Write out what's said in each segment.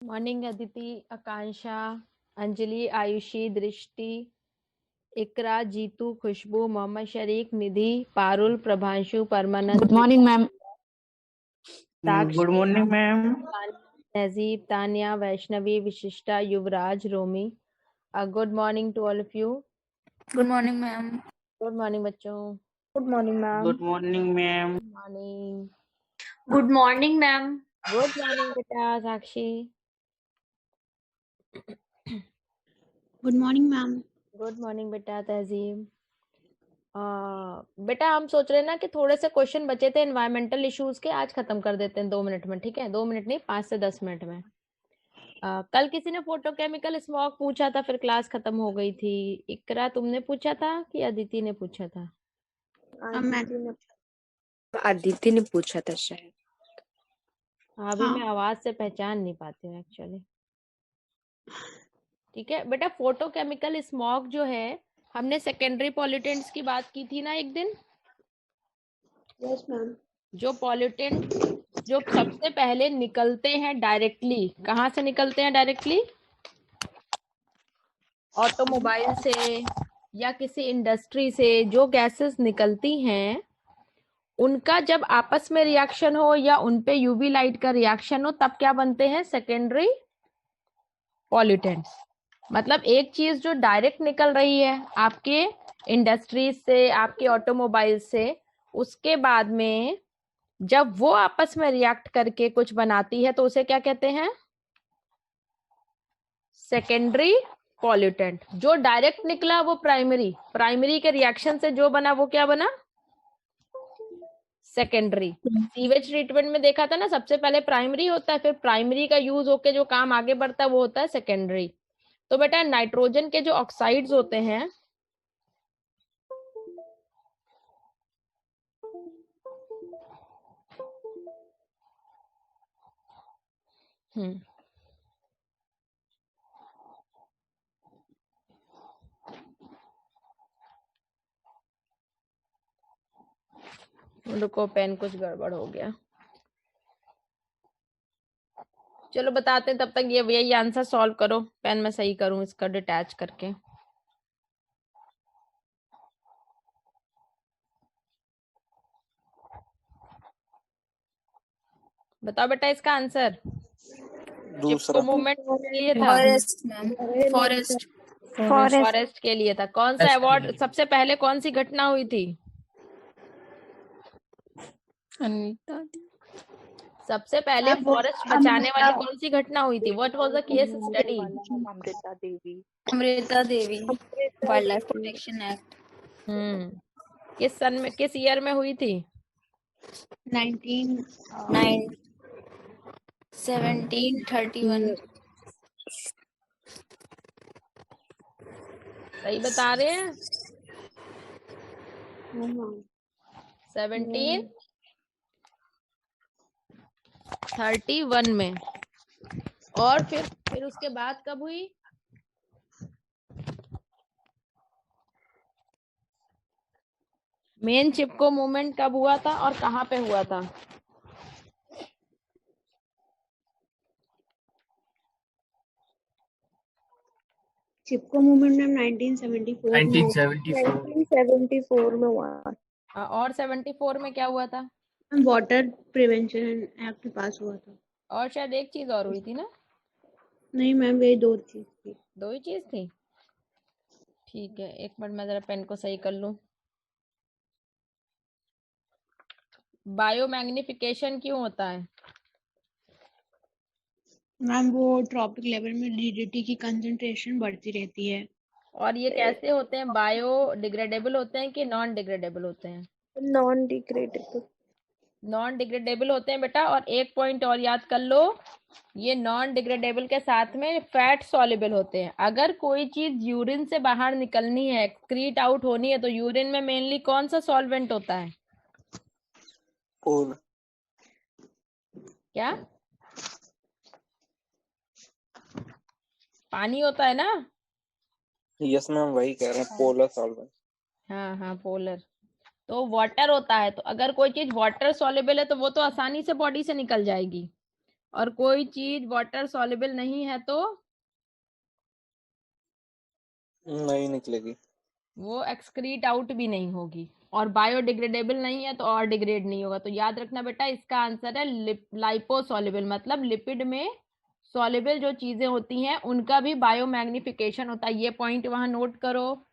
Morning Aditi, Akanksha, Anjali, Ayushi, Drishti, Iqra, Jeetu, Khushboo, Mohammad Shariq, Nidhi, Parul, Prabhanshu, Parmanand, good morning ma'am. Good morning ma'am. Tehzeeb, Tania, Vaishnavi, Vishishta, Yuvraj, Romi. Good morning to all of you. Good morning ma'am. Good morning बच्चों। Good morning ma'am. Good morning ma'am. Morning. Good morning ma'am. Good morning बेटा Sakshi. Good morning ma'am. Good morning बेटा तहजीब। बेटा हम सोच रहे हैं ना कि थोड़े से क्वेश्चन बचे थे एनवायरमेंटल इश्यूज के, आज खत्म कर देते हैं 2 मिनट में। ठीक है, 2 मिनट नहीं, 5 से 10 मिनट में। कल किसी ने फोटोकेमिकल स्मॉग पूछा था, फिर क्लास खत्म हो गई थी। इकरा तुमने पूछा था कि अदिति ने पूछा था? अदिति ने पूछा था शायद। अभी मैं आवाज से पहचान नहीं पाती हूँ एक्चुअली। ठीक है बेटा, फोटोकेमिकल स्मॉग जो है, हमने सेकेंडरी पॉल्यूटेंट्स की बात की थी ना एक दिन। Yes ma'am. जो पॉल्यूटेंट जो सबसे पहले निकलते हैं डायरेक्टली, कहाँ से निकलते हैं डायरेक्टली? ऑटोमोबाइल से या किसी इंडस्ट्री से जो गैसेस निकलती हैं, उनका जब आपस में रिएक्शन हो या उन पे यूवी लाइट का रिएक्शन हो, तब क्या बनते हैं? Secondary pollutants. मतलब एक चीज जो डायरेक्ट निकल रही है आपके इंडस्ट्रीज से, आपके ऑटोमोबाइल से, उसके बाद में जब वो आपस में रिएक्ट करके कुछ बनाती है तो उसे क्या कहते हैं? Secondary pollutant. जो डायरेक्ट निकला वो प्राइमरी, प्राइमरी के रिएक्शन से जो बना वो क्या बना? सेकेंडरी। सीवेज ट्रीटमेंट में देखा था ना, सबसे पहले प्राइमरी होता है, फिर प्राइमरी का यूज होके जो काम आगे बढ़ता है वो होता है सेकेंडरी। तो बेटा नाइट्रोजन के जो ऑक्साइड्स होते हैं, रुको पेन कुछ गड़बड़ हो गया, चलो बताते हैं तब तक। ये यही आंसर सॉल्व करो, पेन में सही करूं इसका डिटैच करके। बताओ बेटा इसका आंसर। दूसरा मूवमेंट के लिए था, फॉरेस्ट मैम। फॉरेस्ट। फॉरेस्ट के लिए था। कौन सा अवार्ड सबसे पहले, कौन सी घटना हुई थी? अनीता। सबसे पहले फॉरेस्ट बचाने वाली कौन सी घटना हुई थी? What was the case study? Amrita Devi. Amrita Devi wild life protection act. किस सन में, किस ईयर में हुई थी? 1731। सही बता रहे हैं? 1731 में। और फिर उसके बाद कब हुई? मेन चिपको मूवमेंट कब हुआ था और कहाँ पे हुआ था? चिपको मूवमेंट में 1974 में हुआ। और 74 में क्या हुआ था? वाटर प्रिवेंशन एक्ट पास हुआ था। और शायद एक चीज और हुई थी ना? नहीं मैम, ये 2 चीज थी। 2 ही चीज थी। ठीक है, एक मिनट मैं जरा पेन को सही कर लूं। बायोमैग्निफिकेशन क्यों होता है? मैम वो ट्रॉपिक लेवल में डीडीटी की कंसंट्रेशन बढ़ती रहती है। और ये कैसे होते हैं? बायोडिग्रेडेबल होते हैं कि नॉन डिग्रेडेबल होते हैं? Non degradable. नॉन डिग्रेडेबल होते हैं बेटा। और एक पॉइंट और याद कर लो, ये नॉन डिग्रेडेबल के साथ में फैट सॉल्युबल होते हैं। अगर कोई चीज यूरिन से बाहर निकलनी है, एक्सक्रीट आउट होनी है, तो यूरिन में मेनली कौन सा सॉल्वेंट होता है? क्या? पानी होता है ना? यस मैम, वही कह रहे हैं, पोलर सॉल्वेंट। हाँ पोलर। तो वाटर होता है। तो अगर कोई चीज वाटर सॉल्युबल है तो वो तो आसानी से बॉडी से निकल जाएगी। और कोई चीज वाटर सॉल्युबल नहीं है तो नहीं निकलेगी। वो एक्सक्रीट आउट भी नहीं होगी, और बायोडिग्रेडेबल नहीं है तो और डिग्रेड नहीं होगा। तो याद रखना बेटा, इसका आंसर है लाइपोसॉल्युबल, मतलब लिपिड में सॉल्युबल जो चीजें होती हैं उनका भी बायोमैग्निफिकेशन होता है। ये पॉइंट वहां नोट करो।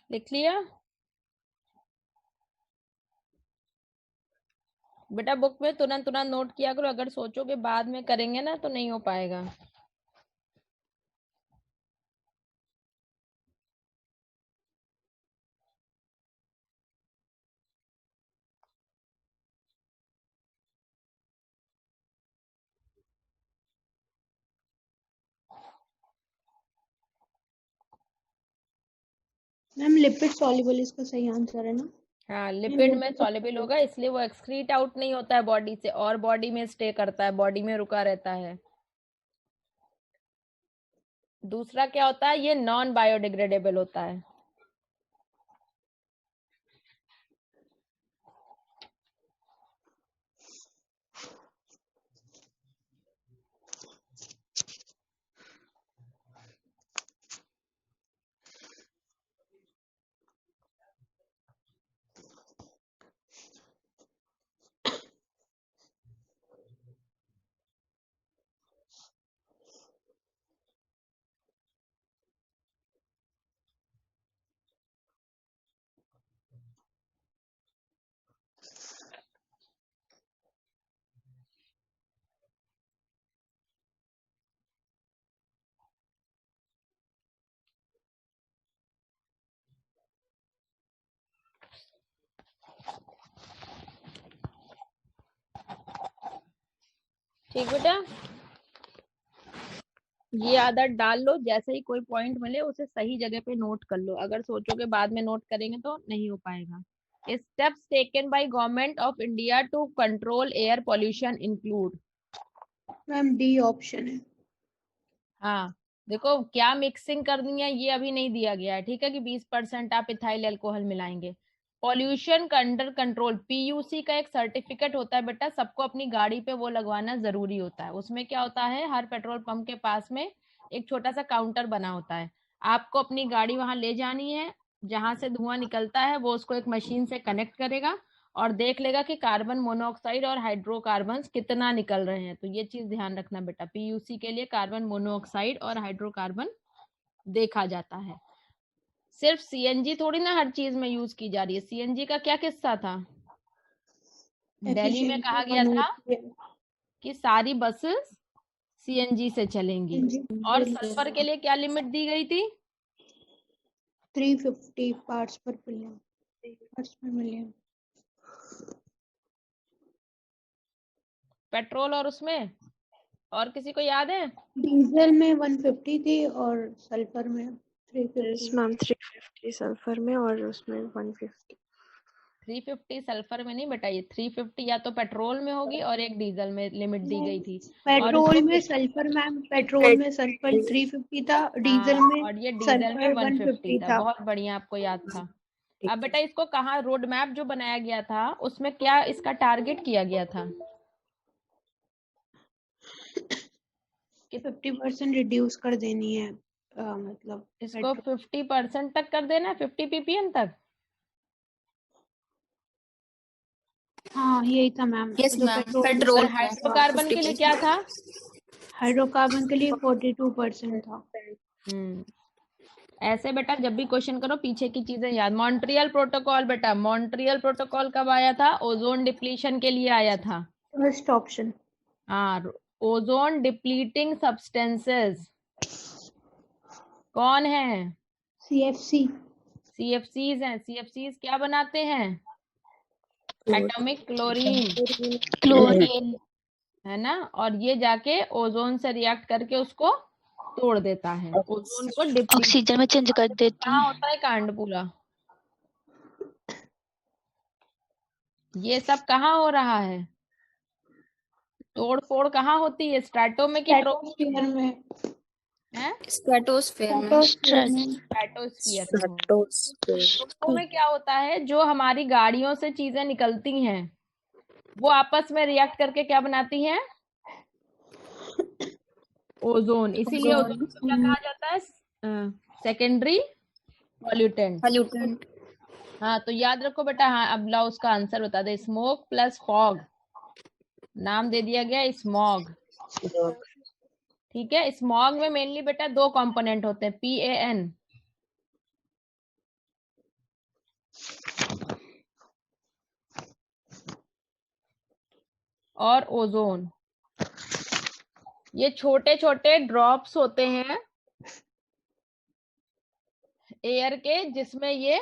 लिख लिया बेटा? बुक में तुरंत तुरंत नोट किया करो, अगर सोचोगे बाद में करेंगे ना तो नहीं हो पाएगा। मैम लिपिड सॉल्युबल इसका सही आंसर है ना? हाँ, लिपिड में सॉल्युबल होगा, इसलिए वो एक्सक्रीट आउट नहीं होता है बॉडी से, और बॉडी में स्टे करता है, बॉडी में रुका रहता है। दूसरा क्या होता है, ये नॉन बायोडिग्रेडेबल होता है। ठीक बेटा, ये आदत डाल लो, जैसे ही कोई पॉइंट मिले उसे सही जगह पे नोट कर लो, अगर सोचोगे बाद में नोट करेंगे तो नहीं हो पाएगा। Steps taken by government of India to control air pollution include. Ma'am D option है। हाँ, देखो क्या मिक्सिंग करनी है ये अभी नहीं दिया गया है, ठीक है, कि 20% आप इथाइल अल्कोहल मिलाएंगे। पॉल्यूशन अंडर कंट्रोल, पीयूसी का एक सर्टिफिकेट होता है बेटा, सबको अपनी गाड़ी पे वो लगवाना जरूरी होता है। उसमें क्या होता है, हर पेट्रोल पंप के पास में एक छोटा सा काउंटर बना होता है, आपको अपनी गाड़ी वहां ले जानी है, जहां से धुआं निकलता है वो उसको एक मशीन से कनेक्ट करेगा और देख लेगा कि कार्बन मोनोऑक्साइड और हाइड्रोकार्बन कितना निकल रहे हैं। तो ये चीज ध्यान रखना बेटा, पीयूसी के लिए कार्बन मोनोऑक्साइड और हाइड्रोकार्बन देखा जाता है। सिर्फ सीएनजी थोड़ी ना हर चीज में यूज की जा रही है। सीएनजी का क्या किस्सा था, दिल्ली में कहा गया था कि सारी बसेस सीएनजी से चलेंगी, और सल्फर के लिए क्या लिमिट दी गई थी? 350 पार्ट्स पर मिलियन। पेट्रोल और उसमें, और किसी को याद है? डीजल में 150 थी और सल्फर में 350। मैम 350 सल्फर में और उसमें 150। 350 सल्फर में नहीं बेटा, ये 350 या तो पेट्रोल में होगी और एक डीजल में लिमिट दी गई थी। पेट्रोल में सल्फर मैम, पेट्रोल में सल्फर 350 था, डीजल में और ये डीजल में सल्फर 150 था। था। बहुत बढ़िया, आपको याद था। अब बेटा इसको कहाँ, रोड मैप जो बनाया गया था उसमें क्या इसका टारगेट किया गया था कि 50% रिड्यूस कर देनी है, मतलब इसको 50% तक कर देना है, 50 ppm तक। हाँ यही था मैम। यस जो मैम, पेट्रोल पेट्रोल हाइड्रोकार्बन के लिए क्या था? हाइड्रोकार्बन के लिए 42% था। ऐसे बेटा जब भी क्वेश्चन करो पीछे की चीजें याद। मॉन्ट्रियल प्रोटोकॉल बेटा, मॉन्ट्रियल प्रोटोकॉल कब आया था? ओजोन डिप्लीशन के लिए आया था। First option. हाँ, ओजोन डिप्लीटिंग सब्सटेंसेस कौन है? CFC। CFCs हैं, CFCs क्या बनाते हैं? एटॉमिक क्लोरीन, है ना, और ये जाके ओजोन से रिएक्ट करके उसको तोड़ देता है, ओजोन को डिप्लीट। ऑक्सीजन में चेंज कर देती कहाँ है। होता है कांड पूरा? ये सब कहाँ हो रहा है? तोड़ फोड़ कहाँ होती है? स्ट्रैटो में कि स्ट्रेटोस्फीयर में। है? स्ट्रेटोस्फेयर में। स्ट्रेटोस्फीयर में हो। तो में क्या होता है, जो हमारी गाड़ियों से चीजें निकलती हैं वो आपस में रिएक्ट करके क्या बनाती हैं? ओजोन। इसीलिए ओजोन को क्या कहा जाता है? Secondary pollutant. हाँ, तो याद रखो बेटा। हाँ, अब लाओ उसका आंसर बता दे। स्मोक प्लस फॉग, नाम दे दिया गया स्मॉग। ठीक है, स्मॉग में मेनली बेटा दो कंपोनेंट होते हैं, PAN और ओजोन। ये छोटे छोटे ड्रॉप्स होते हैं एयर के, जिसमें ये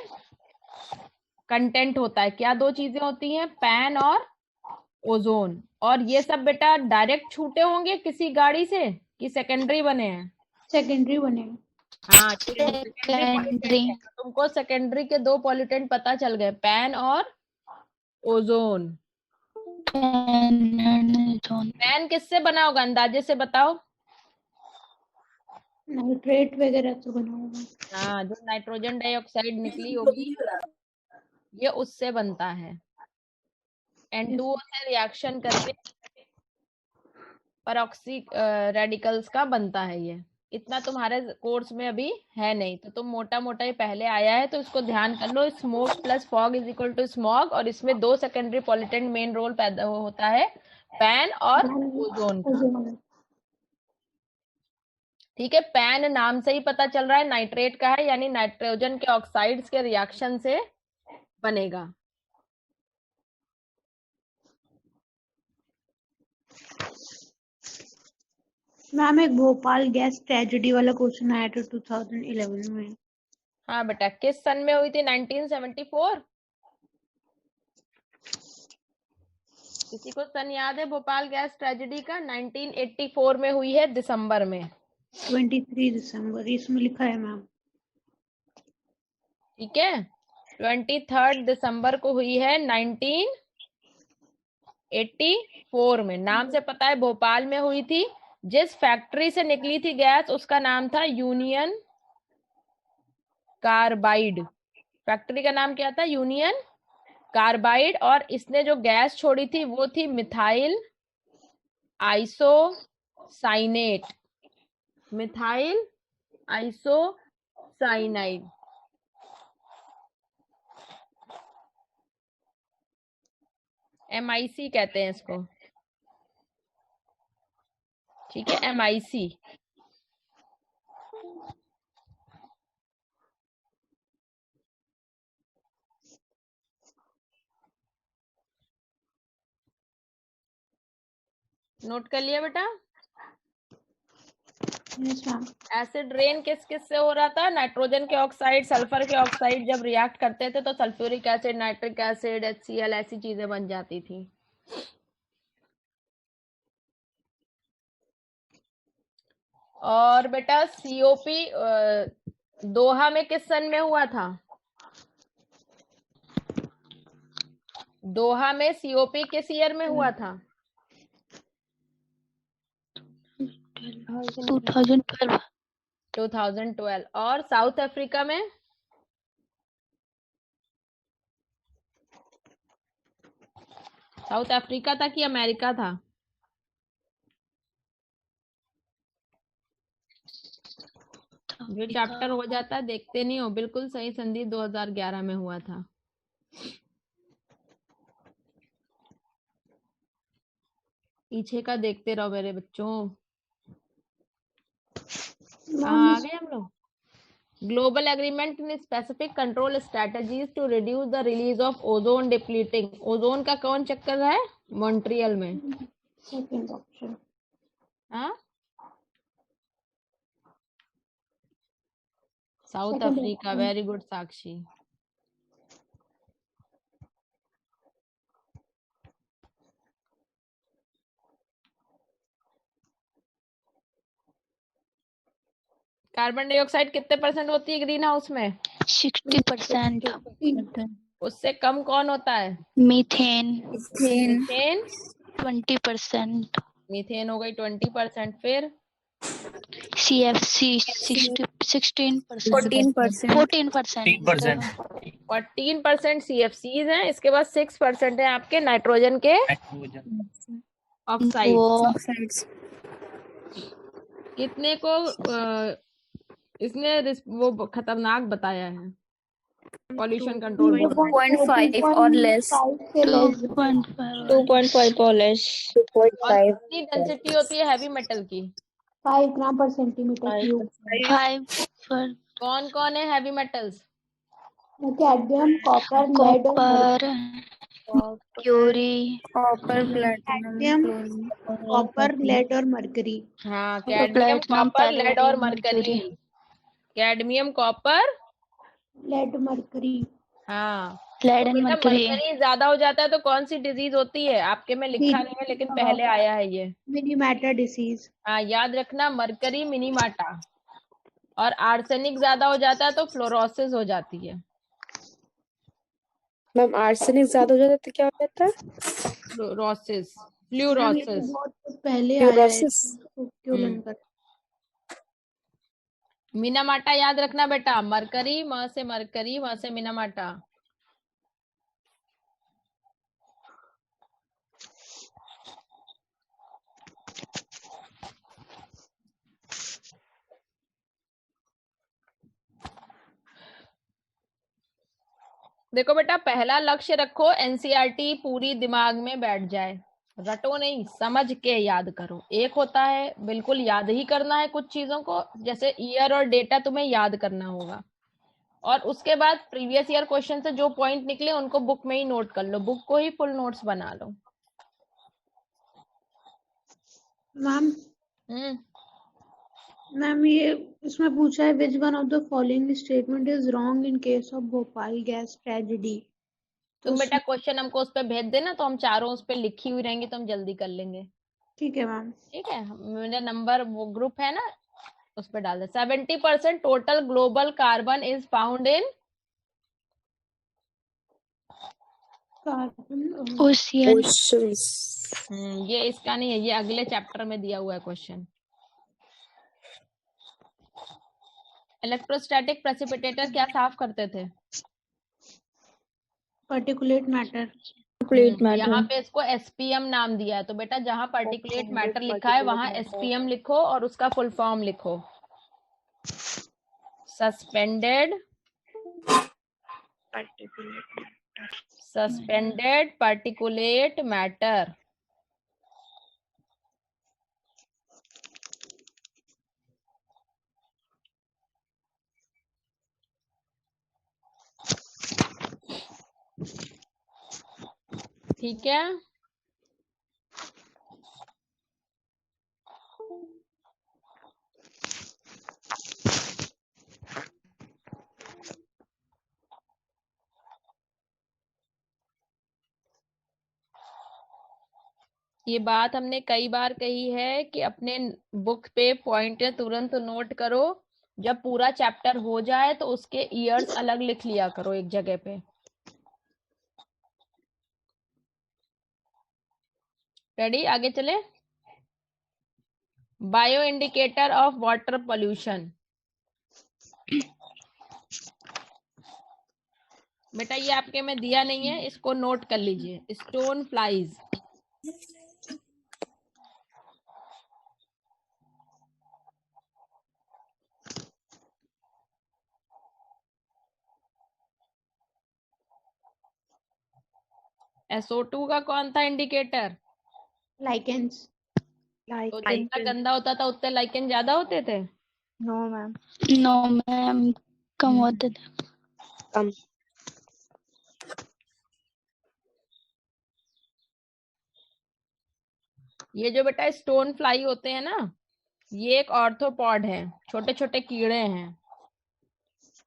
कंटेंट होता है। क्या दो चीजें होती हैं? पैन और ओजोन। और ये सब बेटा डायरेक्ट छूटे होंगे किसी गाड़ी से कि सेकेंडरी बने हैं? सेकेंडरी बने। हाँ, सेकेंडरी। तुमको सेकेंडरी के दो पॉल्यूटेंट पता चल गए, पैन और ओजोन। पैन किससे बना होगा, अंदाजे से बताओ? नाइट्रेट वगैरह से बना होगा। हाँ, जो नाइट्रोजन डाइऑक्साइड निकली होगी ये उससे बनता है। N2O से रिएक्शन करके परऑक्सी रेडिकल्स का बनता है ये। इतना तुम्हारे कोर्स में अभी है नहीं, तो तुम मोटा मोटा ही पहले आया है तो इसको ध्यान कर लो। Smoke plus fog is equal to smog, और इसमें दो सेकेंडरी पॉल्यूटेंट मेन रोल पैदा होता है, पैन और ओजोन का। ठीक है, पैन नाम से ही पता चल रहा है नाइट्रेट का है, यानी नाइट्रोजन के ऑक्साइड्स के रिएक्शन से बनेगा। मैम, एक भोपाल गैस ट्रेजेडी वाला क्वेश्चन आया था 2011 में। हाँ बेटा, किस सन में हुई थी? 1974। किसी को सन याद है भोपाल गैस ट्रेजेडी का? 1984 में हुई है, दिसंबर में। 23 दिसंबर इसमें लिखा है मैम। ठीक है, 23 दिसंबर को हुई है 1984 में। नाम से पता है भोपाल में हुई थी। जिस फैक्ट्री से निकली थी गैस उसका नाम था यूनियन कार्बाइड। फैक्ट्री का नाम क्या था? Union carbide. और इसने जो गैस छोड़ी थी वो थी methyl isocyanate, methyl isocyanide. MIC कहते हैं इसको। ठीक है, MIC। नोट कर लिया बेटा? Yes ma'am. एसिड रेन किस किस से हो रहा था? नाइट्रोजन के ऑक्साइड, सल्फर के ऑक्साइड जब रिएक्ट करते थे तो sulphuric acid, nitric acid, HCl ऐसी चीजें बन जाती थी। और बेटा COP दोहा में किस सन में हुआ था? दोहा में COP किस ईयर में हुआ था? 2012। और साउथ अफ्रीका में? साउथ अफ्रीका था कि अमेरिका था? जो चैप्टर हो जाता है देखते नहीं हो। बिल्कुल सही संधि 2011 में हुआ था। पीछे का देखते रहो मेरे बच्चों। आ गए हम लोग। Global agreement in specific control strategies to reduce the release of ozone depleting. Ozone का कौन चक्कर है? मॉन्ट्रियल में। Second option. हाँ, south Second Africa, option. Very good Sakshi. Carbon dioxide कितने परसेंट होती है ग्रीन हाउस में? 60%। उससे कम कौन होता है? Methane methane. 20%। मीथेन हो गई 20%। फिर CFC 16%। 14%। 14%। 14% CFCs हैं। इसके बाद 6% है आपके नाइट्रोजन के ऑक्साइड। वो ऑक्साइड्स कितने को इसने वो खतरनाक बताया है पॉल्यूशन कंट्रोल बोर्ड में? 2.5 और लेस। 2.5। 2.5 or less. और कितनी डेंसिटी होती है हैवी मेटल की? 5 ग्राम पर सेंटीमीटर क्यूब। 5 पर कौन कौन है heavy metals? Cadmium, copper, lead और copper, curie, copper, platinum, cadmium, copper, lead और मरकरी। हाँ, कैडमियम, प्लेटिनम, कॉपर, लेड और palladium, mercury. Cadmium, copper, lead, mercury. हाँ। लेड तो एंड बेटा मर्करी। मरकरी ज्यादा हो जाता है तो कौन सी डिजीज होती है? आपके में लिखा नहीं है लेकिन पहले आया है ये। मिनीमाटा डिसीज। हाँ, याद रखना, मरकरी, मिनीमाटा। और आर्सेनिक ज्यादा हो जाता है तो फ्लोरोसिस हो जाती है। मैम आर्सेनिक ज्यादा हो जाता है तो क्या हो जाता है? फ्लोरोसिस, मैम ये तो फ्लूरोसिस। बहुत पहले आया है, फ्लोरोसिस। तो क्यों लंका। मिनामाटा याद रखना बेटा, मरकरी, वहां से मरकरी, वहां से मिनामाटा। देखो बेटा, पहला लक्ष्य रखो एनसीईआरटी पूरी दिमाग में बैठ जाए। रटो नहीं, समझ के याद करो। एक होता है बिल्कुल याद ही करना है कुछ चीजों को, जैसे ईयर और डेटा तुम्हें याद करना होगा। और उसके बाद प्रीवियस ईयर क्वेश्चन से जो पॉइंट निकले उनको बुक में ही नोट कर लो, बुक को ही फुल नोट्स बना लो। मैम ये इसमें पूछा है which one of the following statement is wrong in case of Bhopal gas tragedy. तुम बेटा क्वेश्चन हमको उस पर भेज देना तो हम चारों उस पर लिखी हुई रहेंगी तो हम जल्दी कर लेंगे। ठीक है मैम। ठीक है, मेरा नंबर वो ग्रुप है ना, उस पर डाल दे। 70% total global carbon is found in carbon ocean. Oceans. ये इसका नहीं है, ये अगले चैप्टर में दिया हुआ है क्वेश्चन। इलेक्ट्रोस्टैटिक प्रेसिपिटेटर क्या साफ करते थे? Particulate matter. यहाँ पे इसको एसपीएम नाम दिया है, तो बेटा जहां पर्टिकुलेट मैटर लिखा है वहां एसपीएम लिखो और उसका फुल फॉर्म लिखो। Suspended particulate matter. ठीक है, ये बात हमने कई बार कही है कि अपने बुक पे पॉइंट तुरंत नोट करो। जब पूरा चैप्टर हो जाए तो उसके ईयर्स अलग लिख लिया करो एक जगह पे। रेडी, आगे चले। Bio indicator of water pollution. बेटा ये आपके में दिया नहीं है, इसको नोट कर लीजिए। स्टोन फ्लाइज, SO2 का कौन था इंडिकेटर? लाइकेंस। तो जितना गंदा होता था उतने लाइकेन ज्यादा होते थे? No ma'am. नो मैम, कम होते थे। कम। ये जो बेटा स्टोन फ्लाई होते हैं ना, ये एक ऑर्थोपॉड है, छोटे छोटे कीड़े हैं।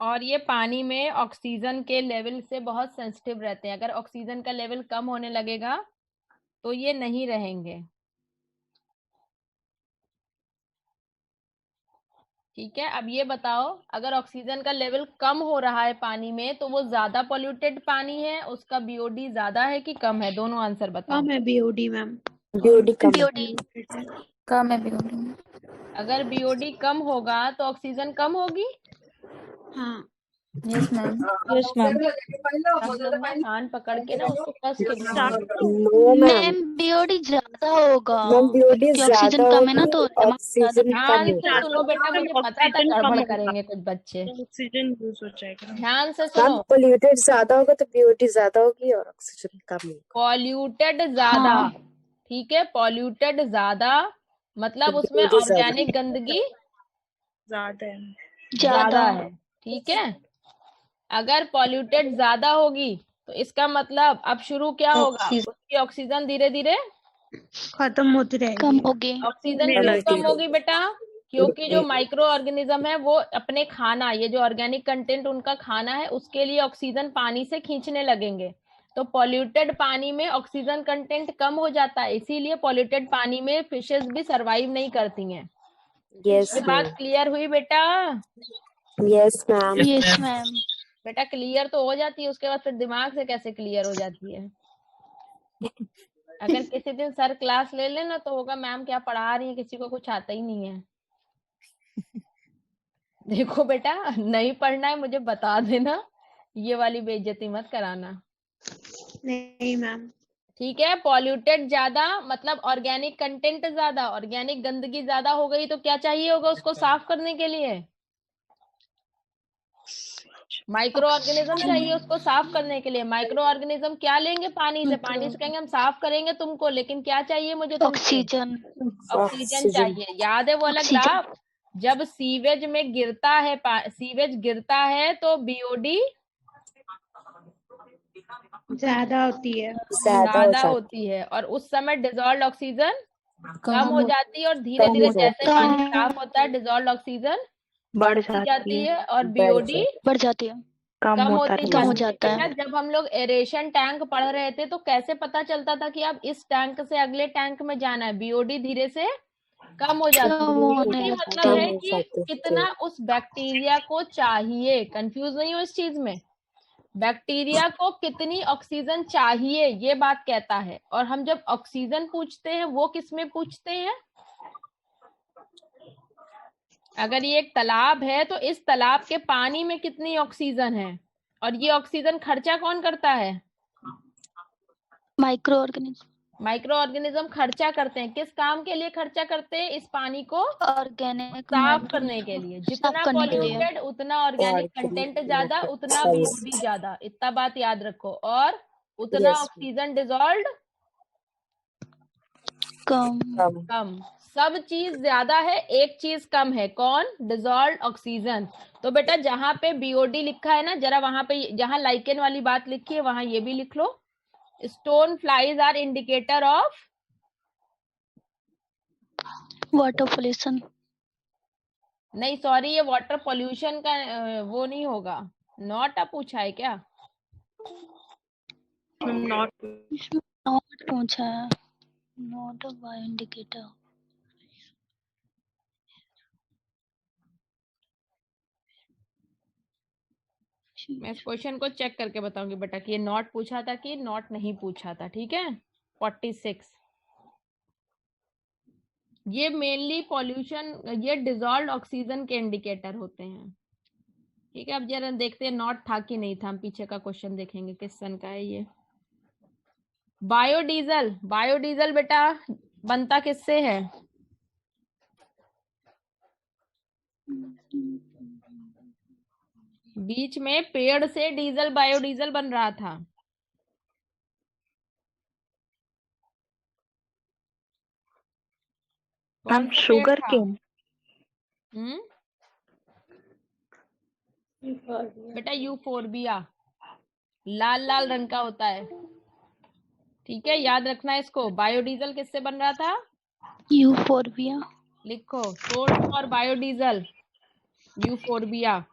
और ये पानी में ऑक्सीजन के लेवल से बहुत सेंसिटिव रहते हैं। अगर ऑक्सीजन का लेवल कम होने लगेगा तो ये नहीं रहेंगे। ठीक है, अब ये बताओ, अगर ऑक्सीजन का लेवल कम हो रहा है पानी में तो वो ज्यादा पॉल्यूटेड पानी है, उसका बीओडी ज्यादा है कि कम है? दोनों आंसर बताओ। कम है बीओडी मैम। बीओडी कम है। बीओडी कम है बीओडी। अगर बीओडी कम होगा तो ऑक्सीजन कम होगी। हाँ यस मैम। Yes ma'am. हम लोग ना कान पकड़ के ना उसको कस के नो मैम। मैम बीओडी ज्यादा होगा मैम बीओडी क्योंकि ज्यादा ऑक्सीजन कम है ना तो होगा, ऑक्सीजन ध्यान कम से होगा। सुनो बेटा, मुझे पता था गड़बड़ करेंगे कुछ बच्चे। ऑक्सीजन यूज हो जाएगा। ध्यान से मैम सुनो, पोल्यूटेड ज्यादा होगा तो बीओडी ज्यादा होगी और ऑक्सीजन कम होगा। पॉल्यूटेड ज्यादा। हाँ। ठीक है, पॉल्यूटेड ज्यादा मतलब तो उसमें BOD ज्यादा। ऑर्गेनिक गंदगी ज्यादा है। ज्यादा है। ठीक है, अगर पॉल्यूटेड ज्यादा होगी तो इसका मतलब अब शुरू क्या होगा, उसकी ऑक्सीजन धीरे धीरे खत्म होती रहेगी। कम होगी। ऑक्सीजन क्यों कम होगी बेटा? क्योंकि जो माइक्रो ऑर्गेनिज्म है वो अपने खाना, ये जो ऑर्गेनिक कंटेंट उनका खाना है, उसके लिए ऑक्सीजन पानी से खींचने लगेंगे। तो पॉल्यूटेड पानी में ऑक्सीजन कंटेंट कम हो जाता है, इसीलिए पॉल्यूटेड पानी में फिशेस भी सरवाइव नहीं करती हैं। यस ये बात क्लियर हुई बेटा? Yes ma'am. Yes ma'am. बेटा क्लियर तो हो जाती है, उसके बाद फिर दिमाग से कैसे क्लियर हो जाती है? अगर किसी दिन सर क्लास ले लेना तो होगा मैम क्या पढ़ा रही है, किसी को कुछ आता ही नहीं है। देखो बेटा, नहीं पढ़ना है मुझे बता देना, ये वाली बेइज्जती मत कराना। नहीं मैम। ठीक है, पॉल्यूटेड ज्यादा मतलब ऑर्गेनिक कंटेंट ज्यादा, ऑर्गेनिक गंदगी ज्यादा हो गई तो क्या चाहिए होगा उसको साफ करने के लिए? माइक्रो ऑर्गेनिज्म चाहिए उसको साफ करने के लिए। माइक्रो ऑर्गेनिज्म क्या लेंगे पानी से? पानी से कहेंगे हम साफ करेंगे तुमको, लेकिन क्या चाहिए मुझे तुमसे? ऑक्सीजन। ऑक्सीजन चाहिए। याद है वो वाला ऑक्सीजन। ग्राफ, जब सीवेज में गिरता है, सीवेज गिरता है तो बीओडी ज्यादा होती है। ज्यादा होती है, और उस समय डिजॉल्व ऑक्सीजन कम हो जाती है, और धीरे कम धीरे हो जैसे जाती है। पानी साफ होता है डिजॉल्व ऑक्सीजन बढ़ जाती है और बढ़ बीओडी बढ़ जाती है। कम होती कम हो जाती है। जाता है। बेटा, जब हम लोग एरेशन टैंक पढ़ रहे थे तो कैसे पता चलता था कि अब इस टैंक से अगले टैंक में जाना है? बीओडी धीरे से कम हो जाती है। कम होने बीओडी लगती मतलब है। है कि कितना उस बैक्टीरिया को चाहिए। कंफ्यूज नहीं हो इस चीज में, बैक्टीरिया को कितनी ऑक्सीजन चाहिए ये बात कहता है। और हम जब ऑक्सीजन पूछते हैं वो किस में पूछते हैं? अगर ये एक तालाब है तो इस तालाब के पानी में कितनी ऑक्सीजन है, और ये ऑक्सीजन खर्चा कौन करता है? Micro organism. माइक्रो ऑर्गेनिज्म खर्चा करते हैं। किस काम के लिए खर्चा करते हैं? इस पानी को ऑर्गेनिक साफ करने के लिए। जितना करने के लिए। पॉल्यूटेड उतना ऑर्गेनिक कंटेंट ज्यादा, उतना बीओडी ज्यादा। इतना बात याद रखो। और उतना Yes. ऑक्सीजन डिजॉल्व कम। कम। सब चीज ज्यादा है, एक चीज कम है, कौन? Dissolve oxygen. तो बेटा जहां पे बीओडी लिखा है ना, जरा वहां पे, जहां लाइकेन वाली बात लिखी है वहां ये भी लिख लो। Stone flies are indicator of water pollution. नहीं सॉरी, ये वाटर पोल्यूशन का वो नहीं होगा। नॉट पूछा है क्या? नॉट नॉट पूछा है। Not a bio indicator. मैं इस क्वेश्चन को चेक करके बताऊंगी बेटा कि ये नॉट पूछा था कि नॉट नहीं पूछा था। ठीक है, 46। ये मेनली पॉल्यूशन, ये डिजॉल्व ऑक्सीजन के इंडिकेटर होते हैं। ठीक है, अब जरा देखते हैं नॉट था कि नहीं था। हम पीछे का क्वेश्चन देखेंगे किस सन का है ये। बायोडीजल, बायोडीजल बेटा बनता किससे है? बीच में पेड़ से डीजल, बायोडीजल बन रहा था। Ma'am sugar cane. बेटा यूफोर्बिया लाल लाल रंग का होता है। ठीक है, याद रखना इसको। बायोडीजल किससे बन रहा था? यूफोर्बिया। लिखो, source for biodiesel euphorbia.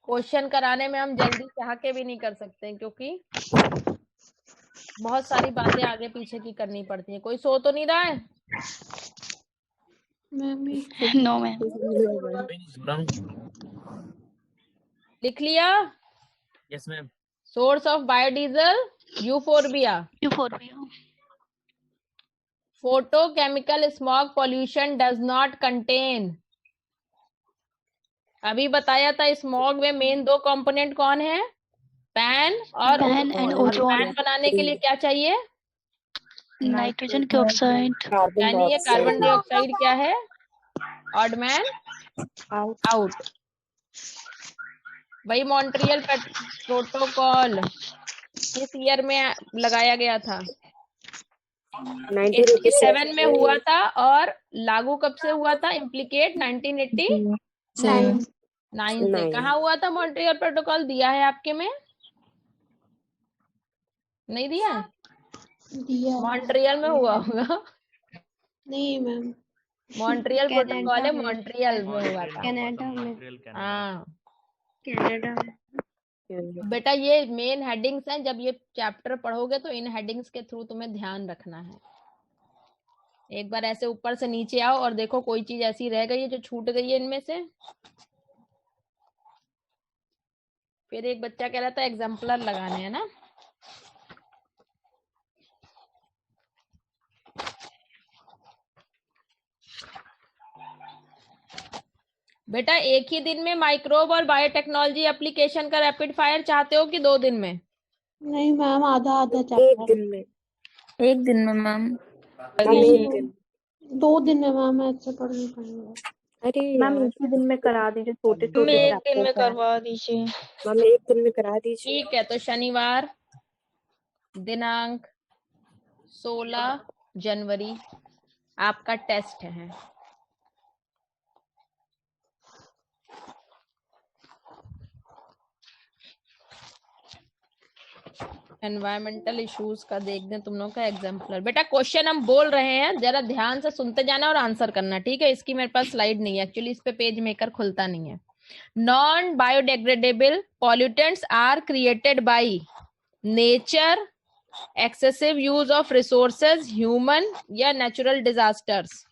Question कराने में हम जल्दी चाह के भी नहीं कर सकते हैं, क्योंकि बहुत सारी बातें आगे पीछे की करनी पड़ती है। कोई सो तो नहीं रहा है? Ma'am no ma'am. लिख लिया? Yes ma'am. Source of biodiesel euphorbia. Euphorbia. Photochemical smog pollution does not contain. अभी बताया था स्मॉग में मेन दो कंपोनेंट कौन है? पैन और पैन एंड ओजोन। पैन बनाने के लिए क्या चाहिए? नाइट्रोजन के ऑक्साइड। यानी ये कार्बन डाइऑक्साइड क्या है? Odd man out. वही मॉन्ट्रियल प्रोटोकॉल किस ईयर में लगाया गया था? 1987 में हुआ था। और लागू कब से हुआ था? इम्प्लीकेट 1989 से। कहाँ हुआ था मॉन्ट्रियल प्रोटोकॉल? दिया है आपके में? नहीं दिया? मॉन्ट्रियल में हुआ होगा। नहीं मैम। मॉन्ट्रियल प्रोटोकॉल है, मॉन्ट्रियल में हुआ था। कनाडा में। हाँ कनाडा में। बेटा, ये मेन हेडिंग्स हैं। जब ये चैप्टर पढ़ोगे तो इन हेडिंग्स के थ्रू तुम्हें ध्यान रखना है। एक बार ऐसे ऊपर से नीचे आओ और देखो कोई चीज ऐसी रह गई है जो छूट गई है इनमें से। फिर एक बच्चा कह रहा था एग्जाम्पलर लगाने हैं ना। बेटा, एक ही दिन में माइक्रोब और बायोटेक्नोलॉजी एप्लीकेशन का रैपिड फायर चाहते हो कि 2 दिन में? नहीं मैम, आधा आधा चैप्टर। एक दिन में मैम। 2 दिन में मैम ऐसे पढ़ नहीं पाएंगे। अरे मैम एक ही दिन में करा दीजिए, छोटे छोटे एक दिन में करवा दीजिए। मैम एक दिन में करा दीजिए। ठीक है, तो शनिवार दिनांक 16 जनवरी आपका टेस्ट है। एनवायरमेंटल इश्यूज का देख दें तुम लोग का एग्जाम्पलर। बेटा, क्वेश्चन हम बोल रहे हैं, जरा ध्यान से सुनते जाना और आंसर करना, ठीक है? इसकी मेरे पास स्लाइड नहीं है, एक्चुअली इस पे पेज मेकर खुलता नहीं है। Non biodegradable pollutants are created by nature, excessive use of resources, human या नेचुरल डिजास्टर्स।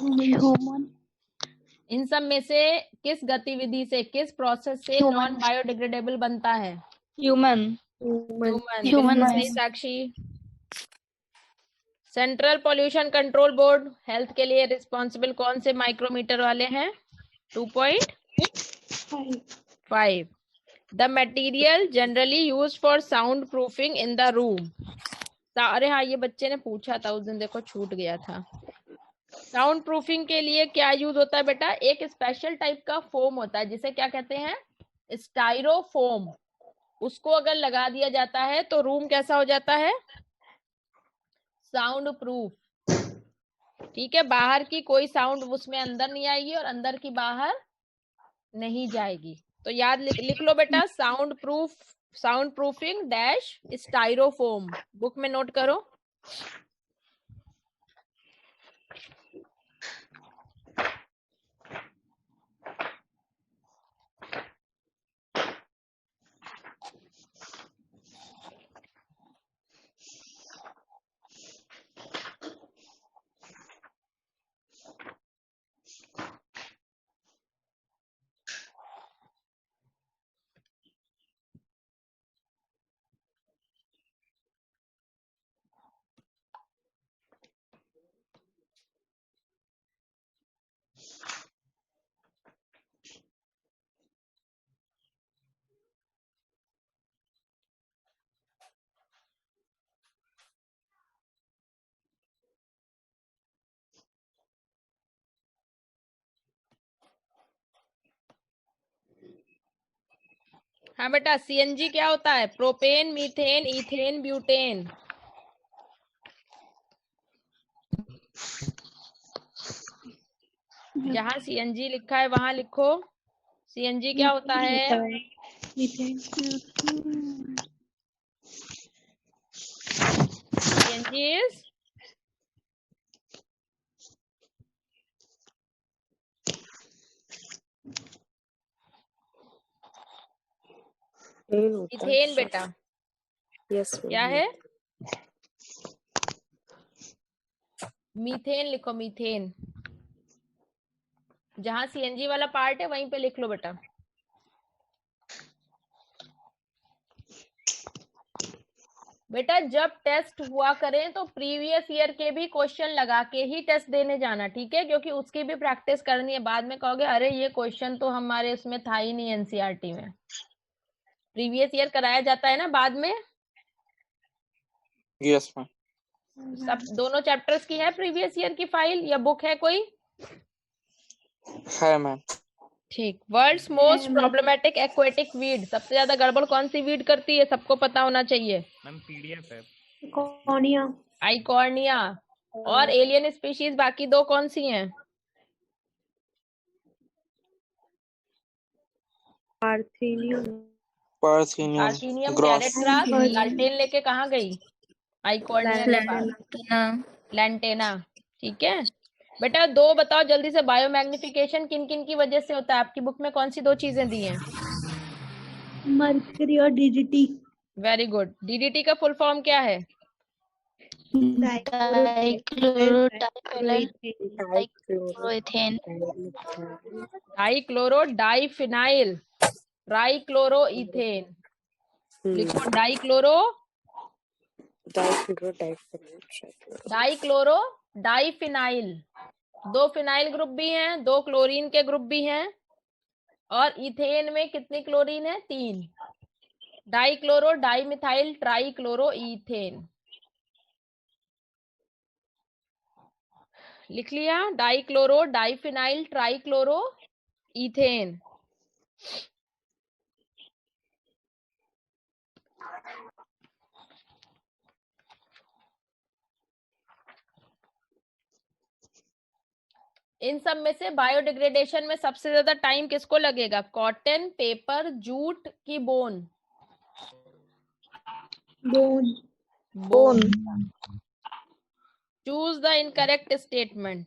ह्यूमन। इन सब में से किस गतिविधि से, किस प्रोसेस से नॉन बायोडिग्रेडेबल बनता है? ह्यूमन। ह्यूमन सही Sakshi. Central pollution control board health के लिए रिस्पॉन्सिबल कौन से माइक्रोमीटर वाले हैं? 2.5। The material generally use for sound proofing in the room. अरे हाँ, ये बच्चे ने पूछा था उस दिन, देखो छूट गया था। साउंड प्रूफिंग के लिए क्या यूज होता है बेटा? एक स्पेशल टाइप का फोम होता है जिसे क्या कहते हैं? स्टाइरोफोम। उसको अगर लगा दिया जाता है तो रूम कैसा हो जाता है? Sound proof. ठीक है, बाहर की कोई साउंड उसमें अंदर नहीं आएगी और अंदर की बाहर नहीं जाएगी। तो याद लिख लो बेटा, sound proofing dash styrofoam. Book में नोट करो। हाँ बेटा, सीएनजी क्या होता है? Propane, methane, ethane, butane. जहाँ सीएनजी लिखा है वहां लिखो सीएनजी क्या होता है? सीएनजी इज इथेन बेटा यस क्या है? मीथेन लिखो, मीथेन। जहां सीएनजी वाला पार्ट है वहीं पे लिख लो बेटा। बेटा जब टेस्ट हुआ करें तो प्रीवियस ईयर के भी क्वेश्चन लगा के ही टेस्ट देने जाना, ठीक है? क्योंकि उसकी भी प्रैक्टिस करनी है। बाद में कहोगे अरे ये क्वेश्चन तो हमारे उसमें था ही नहीं एनसीईआरटी में। प्रीवियस ईयर कराया जाता है ना बाद में। Yes ma'am. सब दोनों चैप्टर्स की है प्रीवियस ईयर की फाइल या बुक है कोई? है मैम। ठीक। World's most problematic aquatic weed, सबसे ज्यादा गड़बड़ कौन सी वीड करती है? सबको पता होना चाहिए। मैम पीडीएफ है। कॉर्निया। आइकॉर्निया। और एलियन स्पीशीज बाकी दो कौन सी हैं? Parthenium, carrot grass. लाल्टेन लेके कहाँ गई? आइकॉर्निया के पास। लैंटेना। ठीक है बेटा। दो बताओ जल्दी से, बायोमैग्निफिकेशन किन किन की वजह से होता है? आपकी बुक में कौन सी दो चीजें दी हैं? मर्करी और डीडीटी। Very good. डीडीटी का फुल फॉर्म क्या है? डाइक्लोरोइथेन। Dichloro diphenyl trichloroethane. लिखो डाइक्लोरो डाइक्लोरो डाइफिनाइल। दो फिनाइल ग्रुप भी हैं, दो क्लोरीन के ग्रुप भी हैं, और इथेन में कितनी क्लोरीन है? 3। Dichloro dimethyl trichloroethane. लिख लिया? Dichloro diphenyl ट्राइक्लोरोइथेन। इन सब में से बायोडिग्रेडेशन में सबसे ज्यादा टाइम किसको लगेगा? कॉटन, पेपर, जूट की bone? Bone. Choose the incorrect statement.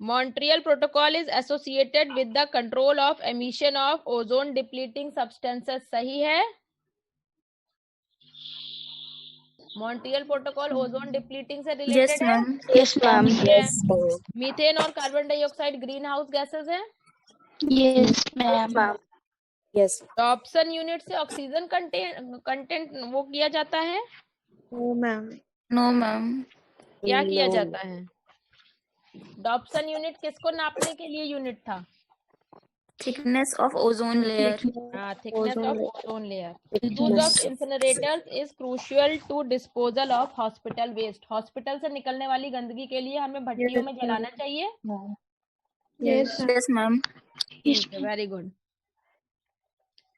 Montreal Protocol is associated with the control of emission of ozone depleting substances. सही है? मॉन्ट्रियल प्रोटोकॉल ओजोन डिप्लीटिंग से रिलेटेड है? Yes ma'am. मीथेन और carbon dioxide green house gases हैं? Yes ma'am. Yes. Dobson unit से oxygen content वो किया जाता है? No ma'am. No ma'am. क्या किया जाता है? डॉप्सन यूनिट किसको नापने के लिए यूनिट था? Thickness of ozone layer. हाँ, thickness of ozone layer. Use of incinerators is crucial to disposal of hospital waste. Hospital से निकलने वाली गंदगी के लिए हमें भट्टियों में जलाना चाहिए? Yes ma'am. ठीक है, very good.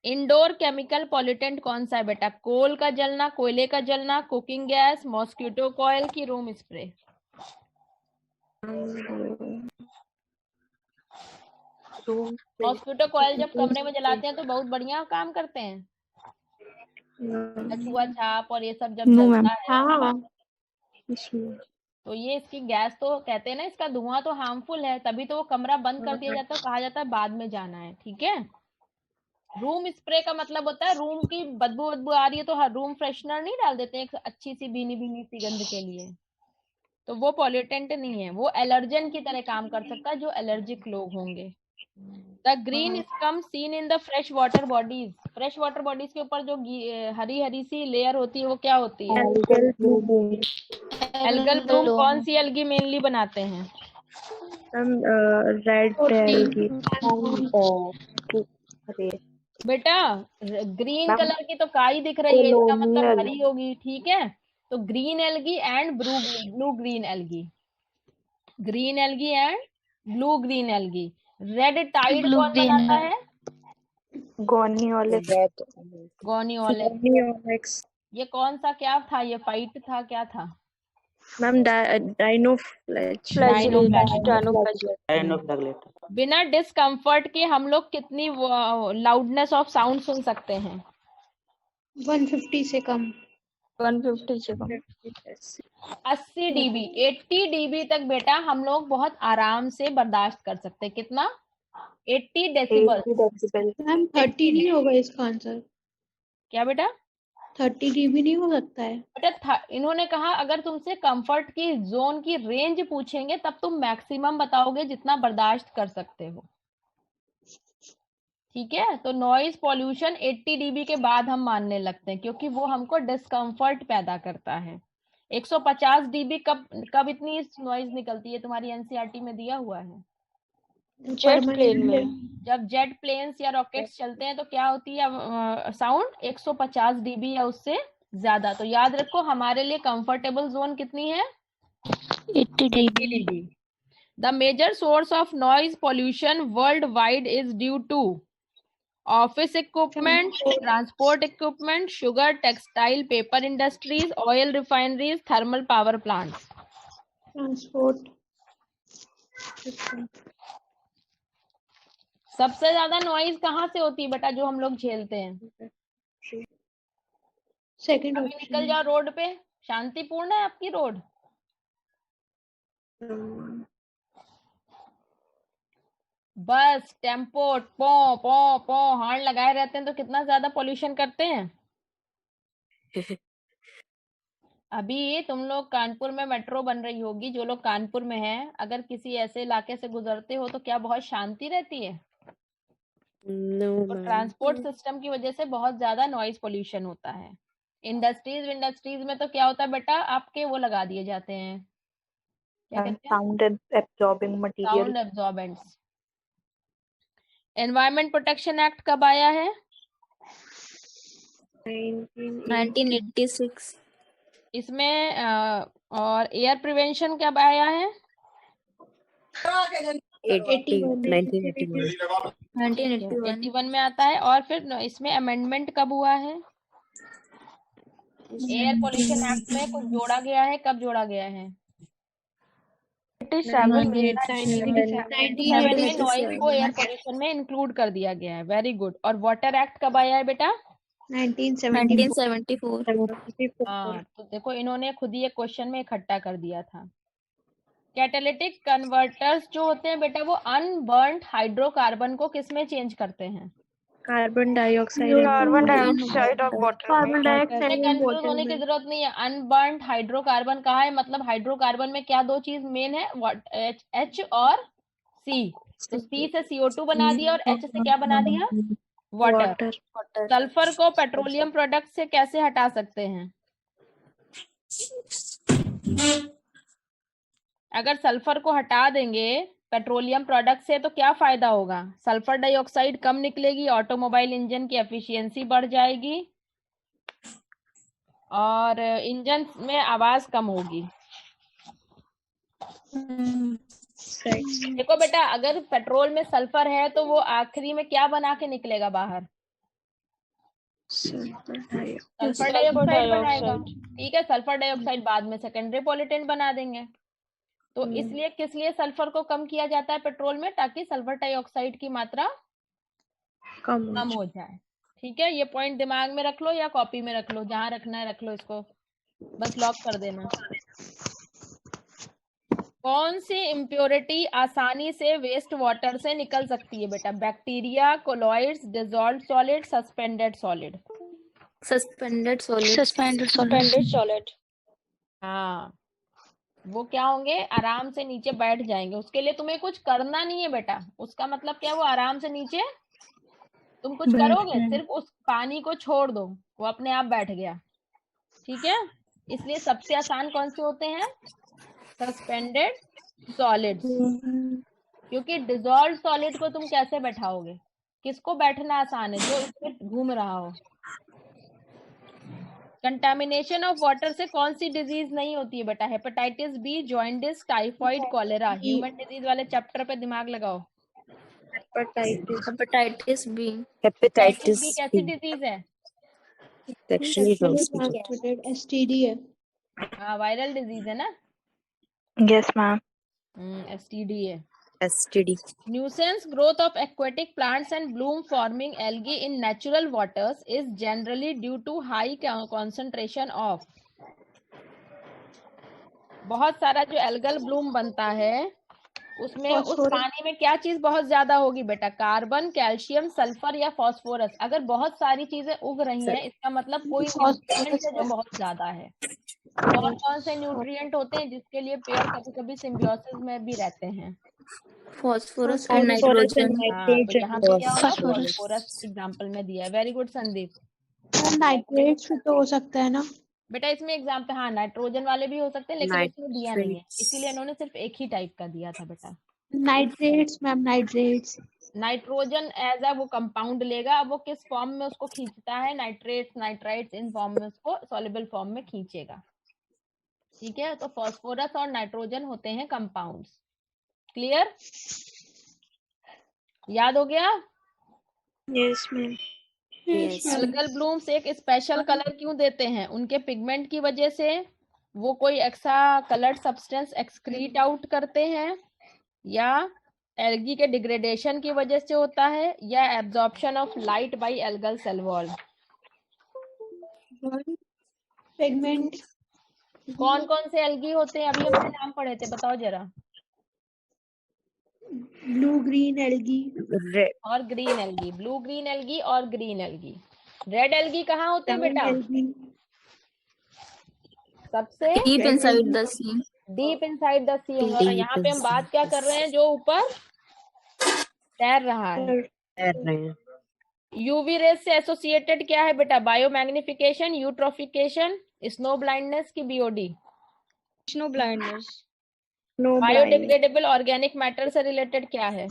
Indoor chemical pollutant कौन सा है बेटा? कोल का जलना, कोयले का जलना, कुकिंग गैस, मॉस्किटो कॉयल की रूम स्प्रे? मॉस्किटो कॉयल जब कमरे में जलाते हैं तो बहुत बढ़िया काम करते हैं। कछुआ छाप और ये सब जब जलता है तो ये इसकी गैस तो कहते हैं ना, इसका धुआं तो हार्मफुल है, तभी तो वो कमरा बंद कर दिया जाता है, कहा जाता है बाद में जाना है। ठीक है। रूम स्प्रे का मतलब होता है रूम की बदबू आ रही है तो हर रूम फ्रेशनर नहीं डाल देते हैं एक अच्छी सी भीनी भीनी सी गंध के लिए, तो वो पॉल्यूटेंट नहीं है, वो एलर्जन की तरह काम कर सकता है जो एलर्जिक लोग होंगे। The green scum seen in the fresh water bodies. Fresh water bodies के ऊपर जो हरी हरी सी लेयर होती है वो क्या होती है? Algal Bloom. कौन सी एल्गी मेनली बनाते हैं? Red algae. बेटा ग्रीन कलर की तो काई दिख रही है, इसका मतलब हरी होगी। ठीक है, तो green algae and blue green algae. Green algae and blue green algae. Red tide कौन बनाता है? गोनियोलिक्स। ये कौन सा क्या था? ये फाइट था, क्या था मैम? बिना डिस्कम्फर्ट के हम लोग कितनी लाउडनेस ऑफ साउंड सुन सकते हैं? 150 से कम। 150 से कम। 80 dB 80 dB तक बेटा हम लोग बहुत आराम से बर्दाश्त कर सकते हैं। कितना? 80 डेसिबल। मैम 30 नहीं होगा इसका आंसर? क्या बेटा? 30 dB नहीं हो सकता है? बेटा इन्होंने कहा अगर तुमसे कंफर्ट की जोन की रेंज पूछेंगे तब तुम मैक्सिमम बताओगे जितना बर्दाश्त कर सकते हो, ठीक है? तो नॉइज पॉल्यूशन 80 dB के बाद हम मानने लगते हैं क्योंकि वो हमको डिस्कम्फर्ट पैदा करता है। 150 dB कब इतनी नॉइज निकलती है? तुम्हारी एनसीईआरटी में दिया हुआ है। जेट प्लेन में। जब जेट प्लेन्स या रॉकेट्स चलते हैं तो क्या होती है साउंड? 150 dB या उससे ज्यादा। तो याद रखो हमारे लिए कंफर्टेबल जोन कितनी है? 80 dB. The major source of noise pollution worldwide is due to office equipment, transport equipment, sugar, textile, paper industries, oil refineries, thermal power plants. Transport. सबसे ज्यादा नॉइज कहाँ से होती है बेटा जो हम लोग झेलते हैं? सेकंड अभी निकल जाओ रोड पे, शांतिपूर्ण है आपकी रोड? बस टेम्पो पो पो पो हॉर्न लगाए रहते हैं तो कितना ज्यादा पोल्यूशन करते हैं। अभी तुम लोग कानपुर में मेट्रो बन रही होगी, जो लोग कानपुर में हैं, अगर किसी ऐसे इलाके से गुजरते हो तो क्या बहुत शांति रहती है? नो तो मैम। ट्रांसपोर्ट सिस्टम की वजह से बहुत ज्यादा नॉइज पोल्यूशन होता है। इंडस्ट्रीज में तो क्या होता है बेटा, आपके वो लगा दिए जाते हैं, क्या कहते हैं? Sound absorbing material. Sound एब्जॉर्बेंट्स। Environment protection act कब आया है? 1986। इसमें और एयर प्रिवेंशन कब आया है? 1981 में आता है। और फिर इसमें अमेंडमेंट कब हुआ है? एयर पोल्यूशन एक्ट में कुछ जोड़ा गया है, कब जोड़ा गया है? 1987 में नॉइज को एयर पोल्यूशन में इंक्लूड कर दिया गया है। Very good. और वाटर एक्ट कब आया है बेटा? 1974। हाँ, तो देखो इन्होंने खुद ही एक क्वेश्चन में इकट्ठा कर दिया था। कैटालिटिक कन्वर्टर्स जो होते हैं बेटा वो अनबर्न्ड हाइड्रोकार्बन को किस में चेंज करते हैं? Carbon dioxide of water. Carbon dioxide confuse होने की जरूरत नहीं है। अनबर्न्ड हाइड्रोकार्बन कहा है, मतलब हाइड्रोकार्बन में क्या दो चीज मेन है? H और C। तो C से CO2 बना दिया और H से क्या बना दिया? वाटर। सल्फर को पेट्रोलियम प्रोडक्ट से कैसे हटा सकते हैं? अगर सल्फर को हटा देंगे पेट्रोलियम प्रोडक्ट से तो क्या फायदा होगा? सल्फर डाइऑक्साइड कम निकलेगी, ऑटोमोबाइल इंजन की एफिशिएंसी बढ़ जाएगी और इंजन में आवाज कम होगी। देखो बेटा अगर पेट्रोल में सल्फर है तो वो आखिरी में क्या बना के निकलेगा बाहर? सल्फर डाइऑक्साइड बनाएगा। ठीक है, सल्फर डाइऑक्साइड बाद में सेकेंडरी पॉल्यूटेंट बना देंगे। तो इसलिए किस लिए सल्फर को कम किया जाता है पेट्रोल में? ताकि सल्फर डाइऑक्साइड की मात्रा कम हो जाए। ठीक है, ये पॉइंट दिमाग में रख लो या कॉपी में रख लो, जहां रखना है रख लो, इसको बस लॉक कर देना। कौन सी इम्प्योरिटी आसानी से वेस्ट वाटर से निकल सकती है बेटा? Bacteria, colloids, dissolved solid, suspended solid? Suspended solid. Suspended solid. हाँ, वो क्या होंगे? आराम से नीचे बैठ जाएंगे। उसके लिए तुम्हें कुछ करना नहीं है बेटा। उसका मतलब क्या? वो आराम से नीचे तुम कुछ करोगे, सिर्फ उस पानी को छोड़ दो, वो अपने आप बैठ गया। ठीक है, इसलिए सबसे आसान कौन से होते हैं? Suspended solids. क्योंकि डिसॉल्व सॉलिड को तुम कैसे बैठाओगे? किसको बैठना आसान है? जो इसमें घूम रहा हो। कंटामिनेशन ऑफ वाटर से कौन सी डिजीज नहीं होती है बेटा? Hepatitis B, jaundice, typhoid, cholera. Human disease वाले चैप्टर पे दिमाग लगाओ। Hepatitis B. हेपेटाइटिस बी कैसी डिजीज है? सेक्शुअली ट्रांसमिटेड STD है। हाँ, वायरल डिजीज है ना? Yes ma'am. STD है। STD। Nuisance growth of aquatic plants and bloom forming algae in natural waters is generally due to high concentration of। बहुत सारा जो एल्गल ब्लूम बनता है उसमें उस Phosphorus. पानी में क्या चीज बहुत ज्यादा होगी बेटा? कार्बन, कैल्शियम, सल्फर या फास्फोरस। अगर बहुत सारी चीजें उग रही हैं इसका मतलब कोई न्यूट्रिएंट है जो बहुत ज्यादा है। कौन कौन से न्यूट्रिएंट होते हैं जिसके लिए पेड़ कभी कभी सिम्बियोसिस में भी रहते हैं? Phosphorus Phosphorus and nitrogen. हाँ, तो यहाँ पे क्या होगा? Phosphorus. फास्फोरस एग्जाम्पल में दिया है। Very good Sandeep. नाइट्रेट्स तो हो सकता है ना? बेटा इसमें एग्जाम्पल, हाँ नाइट्रोजन वाले भी हो सकते हैं लेकिन इसमें दिया नहीं है, इसीलिए इन्होंने सिर्फ एक ही टाइप का दिया था बेटा। Nitrates ma'am, nitrates. Nitrogen as a वो कंपाउंड लेगा, अब वो किस फॉर्म में उसको खींचता है? नाइट्रेट्स, नाइट्राइट्स, इन फॉर्म में उसको सॉल्युबल फॉर्म में खींचेगा। ठीक है, तो फास्फोरस और नाइट्रोजन होते हैं कंपाउंड्स। क्लियर? याद हो गया? Yes, ma'am. एल्गल ब्लूम्स एक स्पेशल कलर क्यों देते हैं? उनके पिगमेंट की वजह से वो कोई extra coloured substance excrete out करते हैं, या एल्गी के डिग्रेडेशन की वजह से होता है, या absorption of light by algal cell wall? Pigment. कौन कौन से एल्गी होते हैं? अभी हमने नाम पढ़े थे, बताओ जरा। Blue green algae. और green algae, blue green algae और ग्रीन एल्गी। रेड एल्गी कहाँ होते हैं बेटा? सबसे deep inside the sea. Deep inside the sea होगा। और यहाँ पे हम बात क्या कर रहे हैं? जो ऊपर तैर रहा है। यूवी रेज से एसोसिएटेड क्या है बेटा? Bio magnification, eutrophication, snow blindness की BOD? Snow blindness. Biodegradable organic matter से रिलेटेड क्या है?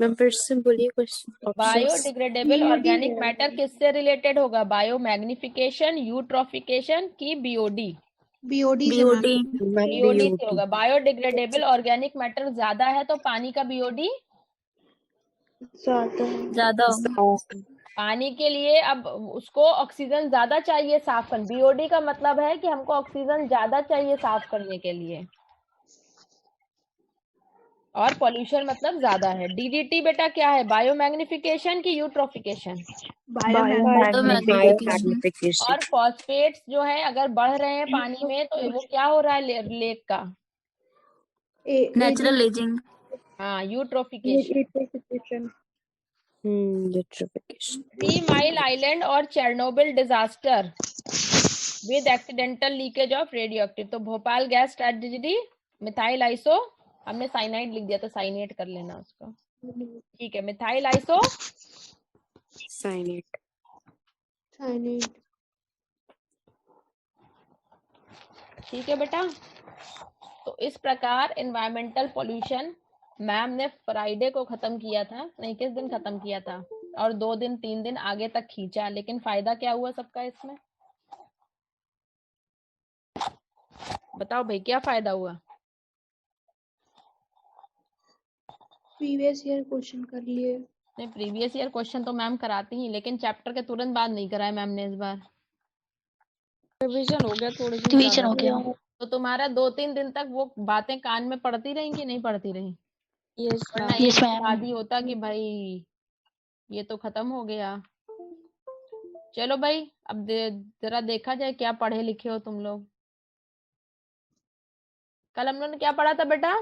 मैम फिर से बोलिए क्वेश्चन। बायोडिग्रेडेबल ऑर्गेनिक मैटर किससे रिलेटेड होगा? बायो मैग्निफिकेशन, यूट्रोफिकेशन की बीओडी? बीओडी से बीओडी। बीओडी से होगा। बायोडिग्रेडेबल ऑर्गेनिक मैटर ज्यादा है तो पानी का बीओडी ज्यादा। पानी के लिए अब उसको ऑक्सीजन ज्यादा चाहिए साफ करने। बीओडी का मतलब है कि हमको ऑक्सीजन ज्यादा चाहिए साफ करने के लिए, और पॉल्यूशन मतलब ज्यादा है। डीडीटी बेटा क्या है? बायो मैग्निफिकेशन की यूट्रोफिकेशन? मैग्निफिकेशन। और फॉस्फेट्स जो है अगर बढ़ रहे हैं पानी में तो वो क्या हो रहा है लेक का? Natural ageing. हाँ, यूट्रोफिकेशन। 3 माइल आइलैंड और Chernobyl disaster with accidental leakage of radio active. तो Bhopal gas tragedy, methyl iso, हमने साइनाइड लिख दिया तो साइनेट कर लेना उसको। ठीक है, मिथाइल आइसो साइनेट। ठीक है बेटा। तो इस प्रकार एनवायरमेंटल पोल्यूशन मैम ने फ्राइडे को खत्म किया था, नहीं किस दिन खत्म किया था, और 2 दिन 3 दिन आगे तक खींचा। लेकिन फायदा क्या हुआ सबका इसमें? बताओ भाई, क्या फायदा हुआ? प्रीवियस ईयर क्वेश्चन कर लिए। नहीं, प्रीवियस ईयर क्वेश्चन तो मैम कराती ही, लेकिन चैप्टर के तुरंत बाद नहीं कराया मैम ने इस बार। रिवीजन हो गया, थोड़ी दिन रिवीजन हो गया। तो तुम्हारा 2-3 दिन तक वो बातें कान में पड़ती रहेंगी, नहीं पड़ती रही? वरना Yes, एक ma'am. बाद ही होता कि भाई ये तो खत्म हो गया। चलो भाई, अब जरा देखा जाए क्या पढ़े लिखे हो तुम लोग। कल हम लोगों ने क्या पढ़ा था बेटा?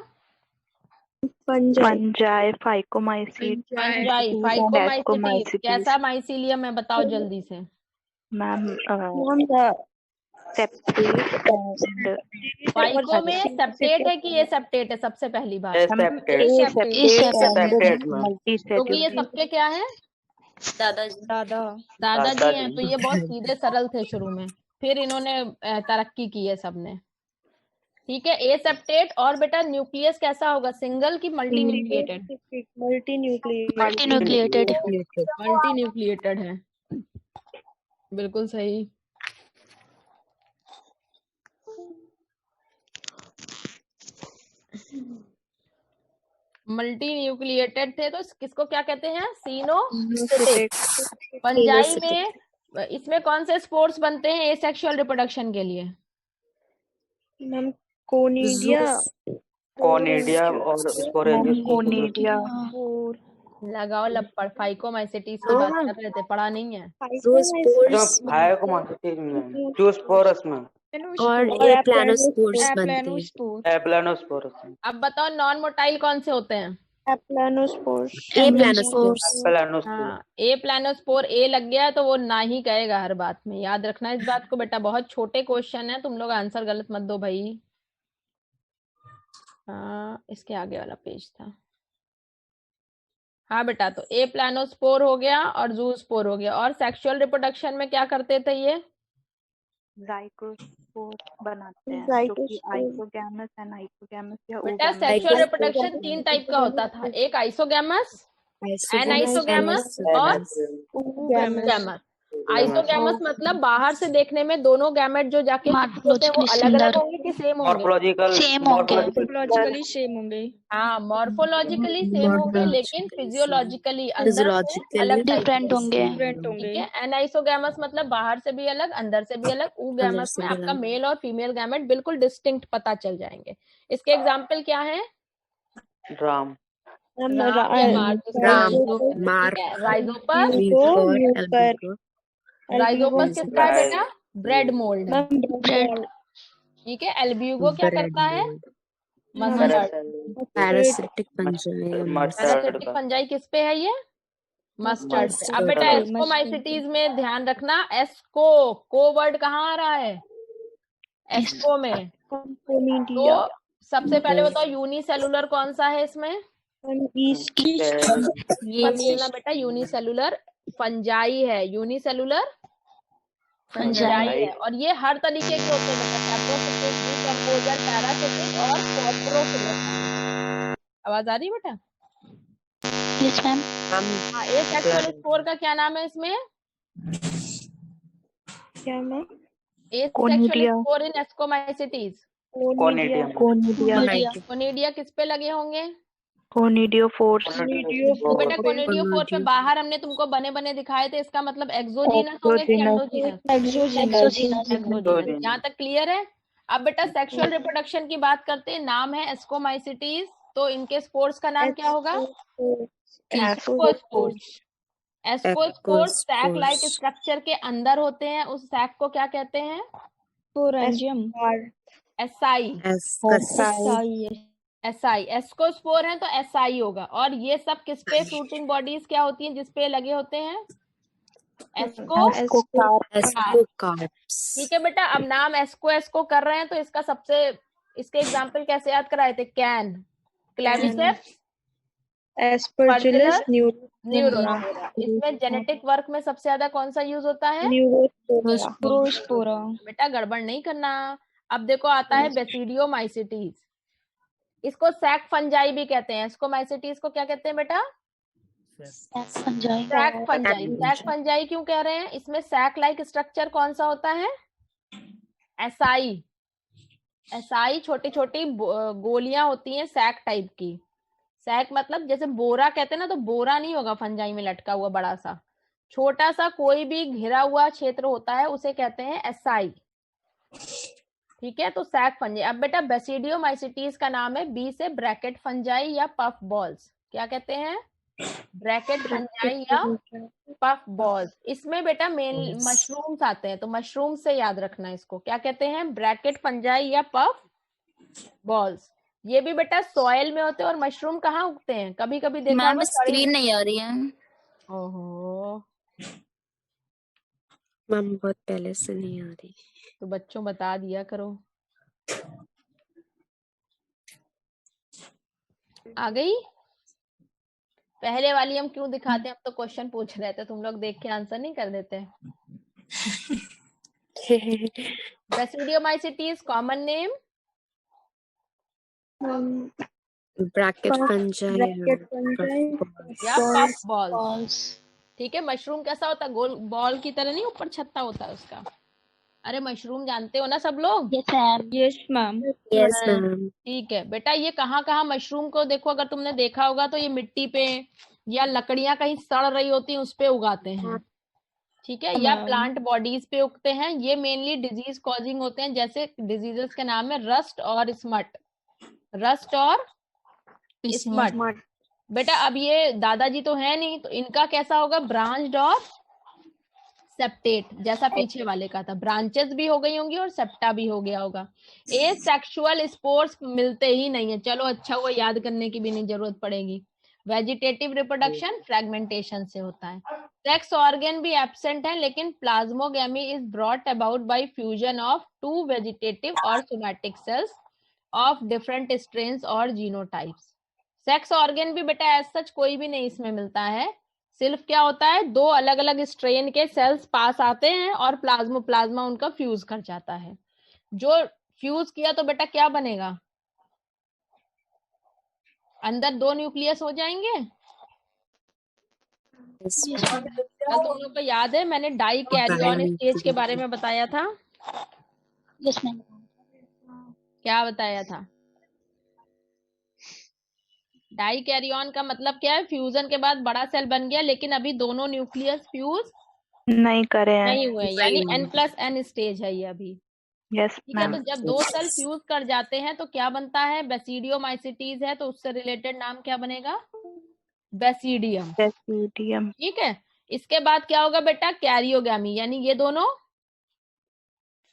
Fungi, phycomycete, fungi, phycomycetes. कैसा माइसीलियम है बताओ जल्दी से। Ma'am septate. फाइको में सेप्टेट है कि ये सेप्टेट है? सबसे पहली बात, क्योंकि ये सबके क्या है? दादाजी हैं, तो ये बहुत सीधे सरल थे शुरू में, फिर इन्होंने तरक्की की है सबने। ठीक है, ए सेप्टेट। और बेटा न्यूक्लियस कैसा होगा? सिंगल की multi nucleated? Multi nucleated. Multi nucleated है, बिल्कुल सही। मल्टी न्यूक्लिएटेड थे, तो किसको क्या कहते हैं? सिनोसिटिक। फंजाई में इसमें कौन से स्पोर्स बनते हैं एसेक्सुअल रिप्रोडक्शन के लिए? मैम कोनिडिया और कोनिडिया। लगाओ लपड़। फाइकोमाइसीटीज की बात कर रहे थे, पढ़ा नहीं है? जो स्पोरस में और ए प्लानोस्पोर्स बनते हैं। एप्लानोस्पोर अब बताओ नॉन मोटाइल कौन से होते हैं? ए प्लानोस्पोर्स। हाँ, ए प्लानोस्पोर, ए लग गया तो वो ना ही कहेगा हर बात में, याद रखना इस बात को बेटा। बहुत छोटे क्वेश्चन है, तुम लोग आंसर गलत मत दो भाई। हाँ, इसके आगे वाला पेज था। हाँ बेटा, तो ए प्लानोस्पोर हो गया और जूस्पोर हो गया। और सेक्सुअल रिप्रोडक्शन में क्या करते थे ये? जाइगोस्पोर बनाते हैं जो कि आइसोगैमस एंड आइसोगैमस या बेटा ओगैमस। सेक्सुअल रिप्रोडक्शन 3 टाइप का होता था, एक आइसोगैमस, एनाइसोगैमस और oogamous। आइसोगैमस मतलब बाहर से देखने में दोनों गैमेट जो जाके होते हैं वो अलग अलग होंगे कि सेम होंगे? मॉर्फोलॉजिकली सेम होंगे। हाँ, मॉर्फोलॉजिकली सेम होंगे लेकिन फिजियोलॉजिकली अंदर से अलग डिफरेंट होंगे। ठीक है। एनाइसोगैमस मतलब बाहर से भी अलग अंदर से भी अलग। oogamous में आपका मेल और फीमेल गैमेट बिल्कुल डिस्टिंक्ट पता चल जाएंगे। इसके एग्जाम्पल क्या है? राम राइजोपस किसका है बेटा? Bread mould. ठीक है। एल्ब्यूगो क्या करता है? Mustard. Parasitic fungi. Parasitic fungi किस पे है ये? मस्टर्ड पे। अब बेटा एस्कोमाइसिटीज में ध्यान रखना, एस्को को वर्ड कहाँ आ रहा है? एस्को में। तो सबसे पहले बताओ यूनिसेलुलर कौन सा है इसमें? ये बोलना बेटा, यूनिसेलुलर फंजाई है। यूनिसेलुलर फंजाई है। और ये हर तरीके के होते हैं बेटा, कैप्रोफिटिक, डिकम्पोजर, पैरासिटिक और कॉप्रोफिलिक। आवाज आ रही है बेटा? Yes ma'am. हाँ, ए सेक्सुअल स्पोर का क्या नाम है इसमें? क्या मैम? ए सेक्सुअल स्पोर इन एस्कोमाइसिटीज। कोनिडिया किस पे लगे होंगे? कोनिडियोफोर्स। तो बेटा कोनिडियोफोर पे बाहर हमने तुमको बने बने दिखाए थे, इसका मतलब एक्सोजीनस होंगे कि एंडोजीनस? एक्सोजीनस। यहाँ तक क्लियर है? अब बेटा सेक्सुअल रिप्रोडक्शन की बात करते हैं, नाम है एस्कोमाइसिटीज, तो इनके स्पोर्स का नाम क्या होगा? Ascospores. Ascospores sac like structure के अंदर होते हैं, उस सैक को क्या कहते हैं? स्पोरेंजियम। एसआई। एसआई। एस्कोस्पोर है तो एसआई होगा। और ये सब किस पे फ्रूटिंग बॉडीज क्या होती हैं जिसपे लगे होते हैं? एस्कोकार्प्स। ठीक है बेटा, अब नाम एस्को कर रहे हैं तो इसका इसके एग्जाम्पल कैसे याद कराए थे? Can, Claviceps, Aspergillus, Neurospora. इसमें जेनेटिक वर्क में सबसे ज्यादा कौन सा यूज होता है? न्यूरोस्पोरा। बेटा गड़बड़ नहीं करना। अब देखो आता है बेसिडियोमाइसिटीज, इसको सैक फंजाई भी कहते हैं। एस्कोमाइसिटीज को क्या कहते हैं बेटा? Sac fungi. सैक फंजाई क्यों कह रहे हैं? इसमें सैक लाइक स्ट्रक्चर कौन सा होता है? एसआई। एसआई छोटी छोटी गोलियां होती हैं सैक टाइप की। सैक मतलब जैसे बोरा कहते हैं ना, तो बोरा नहीं होगा फंजाई में लटका हुआ बड़ा सा, छोटा सा कोई भी घिरा हुआ क्षेत्र होता है उसे कहते हैं एसआई। ठीक है, तो सैक फंजाई। अब बेटा बेसिडियोमाइसिटीज का नाम है बी से ब्रैकेट फंजाई या पफ बॉल्स। क्या कहते हैं? ब्रैकेट फंजाई या पफ बॉल्स। इसमें बेटा मेन मशरूम्स आते हैं, तो मशरूम से याद रखना इसको। क्या कहते हैं? ब्रैकेट फंजाई या पफ बॉल्स। ये भी बेटा सॉइल में होते हैं। और मशरूम कहाँ उगते हैं? कभी कभी देखा मैम स्क्रीन नहीं आ रही है। ओहो, मैम बहुत पहले से नहीं आ रही, तो बच्चों बता दिया करो। आ गई? पहले वाली हम क्यों दिखाते हैं? हम तो क्वेश्चन पूछ रहे थे, तुम लोग देख के आंसर नहीं कर देते। Basidiomycetes common name? Bracket fungi या पफ बॉल्स। ठीक है। मशरूम कैसा होता है? गोल बॉल की तरह नहीं, ऊपर छत्ता होता है उसका। अरे मशरूम जानते हो ना सब लोग? Yes ma'am. ठीक है बेटा, ये कहाँ मशरूम को देखो, अगर तुमने देखा होगा तो ये मिट्टी पे या लकड़ियां कहीं सड़ रही होती हैं उस पे उगाते हैं। ठीक है, या प्लांट बॉडीज पे उगते हैं। ये मेनली डिजीज कॉजिंग होते हैं, जैसे डिजीजेस के नाम है रस्ट और स्मट। रस्ट और स्मट। बेटा अब ये दादाजी तो है नहीं, तो इनका कैसा होगा? ब्रांच्ड और सेप्टेट, जैसा पीछे वाले का था, ब्रांचेस भी हो गई होंगी और सेप्टा भी हो गया होगा। ए सेक्सुअल स्पोर्स मिलते ही नहीं है, चलो अच्छा हुआ, याद करने की भी नहीं जरूरत पड़ेगी। वेजिटेटिव रिप्रोडक्शन फ्रेगमेंटेशन से होता है। सेक्स ऑर्गन भी एब्सेंट है, लेकिन plasmogamy is brought about by fusion of two vegetative और somatic cells of different strains और जीनोटाइप्स। सेक्स ऑर्गन भी बेटा एज सच कोई भी नहीं इसमें मिलता है, सिर्फ क्या होता है, दो अलग अलग स्ट्रेन के सेल्स पास आते हैं और प्लाज्मा उनका फ्यूज कर जाता है। जो फ्यूज किया तो बेटा क्या बनेगा, अंदर दो न्यूक्लियस हो जाएंगे। कल तुम लोग को याद है मैंने डाई कैरियन स्टेज के बारे में बताया था। Yes ma'am. क्या बताया था? डाई कैरियन का मतलब क्या है, फ्यूजन के बाद बड़ा सेल बन गया लेकिन अभी दोनों न्यूक्लियस फ्यूज नहीं करे हैं। नहीं हुए, यानी N+N स्टेज है ये अभी। यस ठीक है, मैम। तो जब दो सेल फ्यूज कर जाते हैं तो क्या बनता है, बेसिडियोमाइसिटीज है तो उससे रिलेटेड नाम क्या बनेगा, बेसिडियम। बेसिडियम। ठीक है, इसके बाद क्या होगा बेटा, कैरियोगैमी, यानी ये दोनों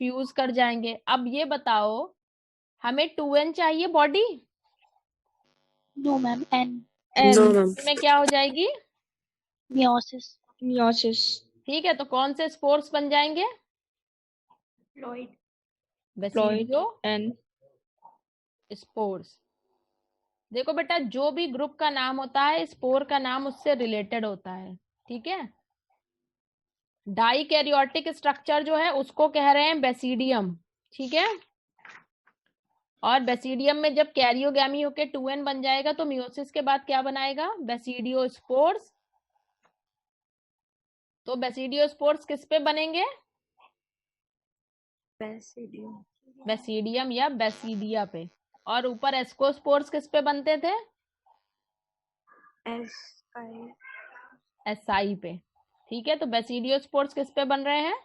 फ्यूज कर जाएंगे। अब ये बताओ हमें 2N चाहिए बॉडी, नो मैम। एन में क्या हो जाएगी, मियोसिस। ठीक है, तो कौन से स्पोर्स बन जाएंगे, बेसिडियो एन स्पोर्स। देखो बेटा जो भी ग्रुप का नाम होता है स्पोर का नाम उससे रिलेटेड होता है। ठीक है, डाइकैरियोटिक स्ट्रक्चर जो है उसको कह रहे हैं बेसिडियम। ठीक है, और बेसिडियम में जब कैरियोगैमी होके 2N बन जाएगा तो मियोसिस के बाद क्या बनाएगा, बेसिडियोस्पोर्स। तो बेसिडियोस्पोर्स किस पे बनेंगे, बेसिडियम या बेसिडिया पे। और ऊपर एस्कोस्पोर्स किस पे बनते थे, एसआई पे। ठीक है, तो बेसिडियोस्पोर्स किस पे बन रहे हैं,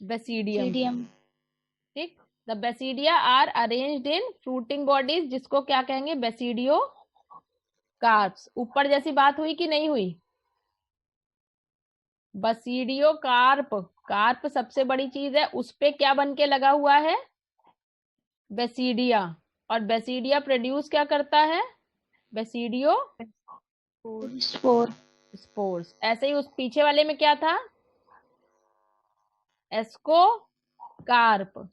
बेसिडियम। ठीक, the basidia are arranged in fruiting bodies, जिसको क्या कहेंगे, बेसिडियो कार्प्स। ऊपर जैसी बात हुई कि नहीं हुई, बेसिडियो कार्प, कार्प सबसे बड़ी चीज है, उस पे क्या बन के लगा हुआ है, बेसिडिया। और बेसिडिया प्रोड्यूस क्या करता है, बेसिडियो स्पोर्स। ऐसे ही उस पीछे वाले में क्या था, एस्को कार्प,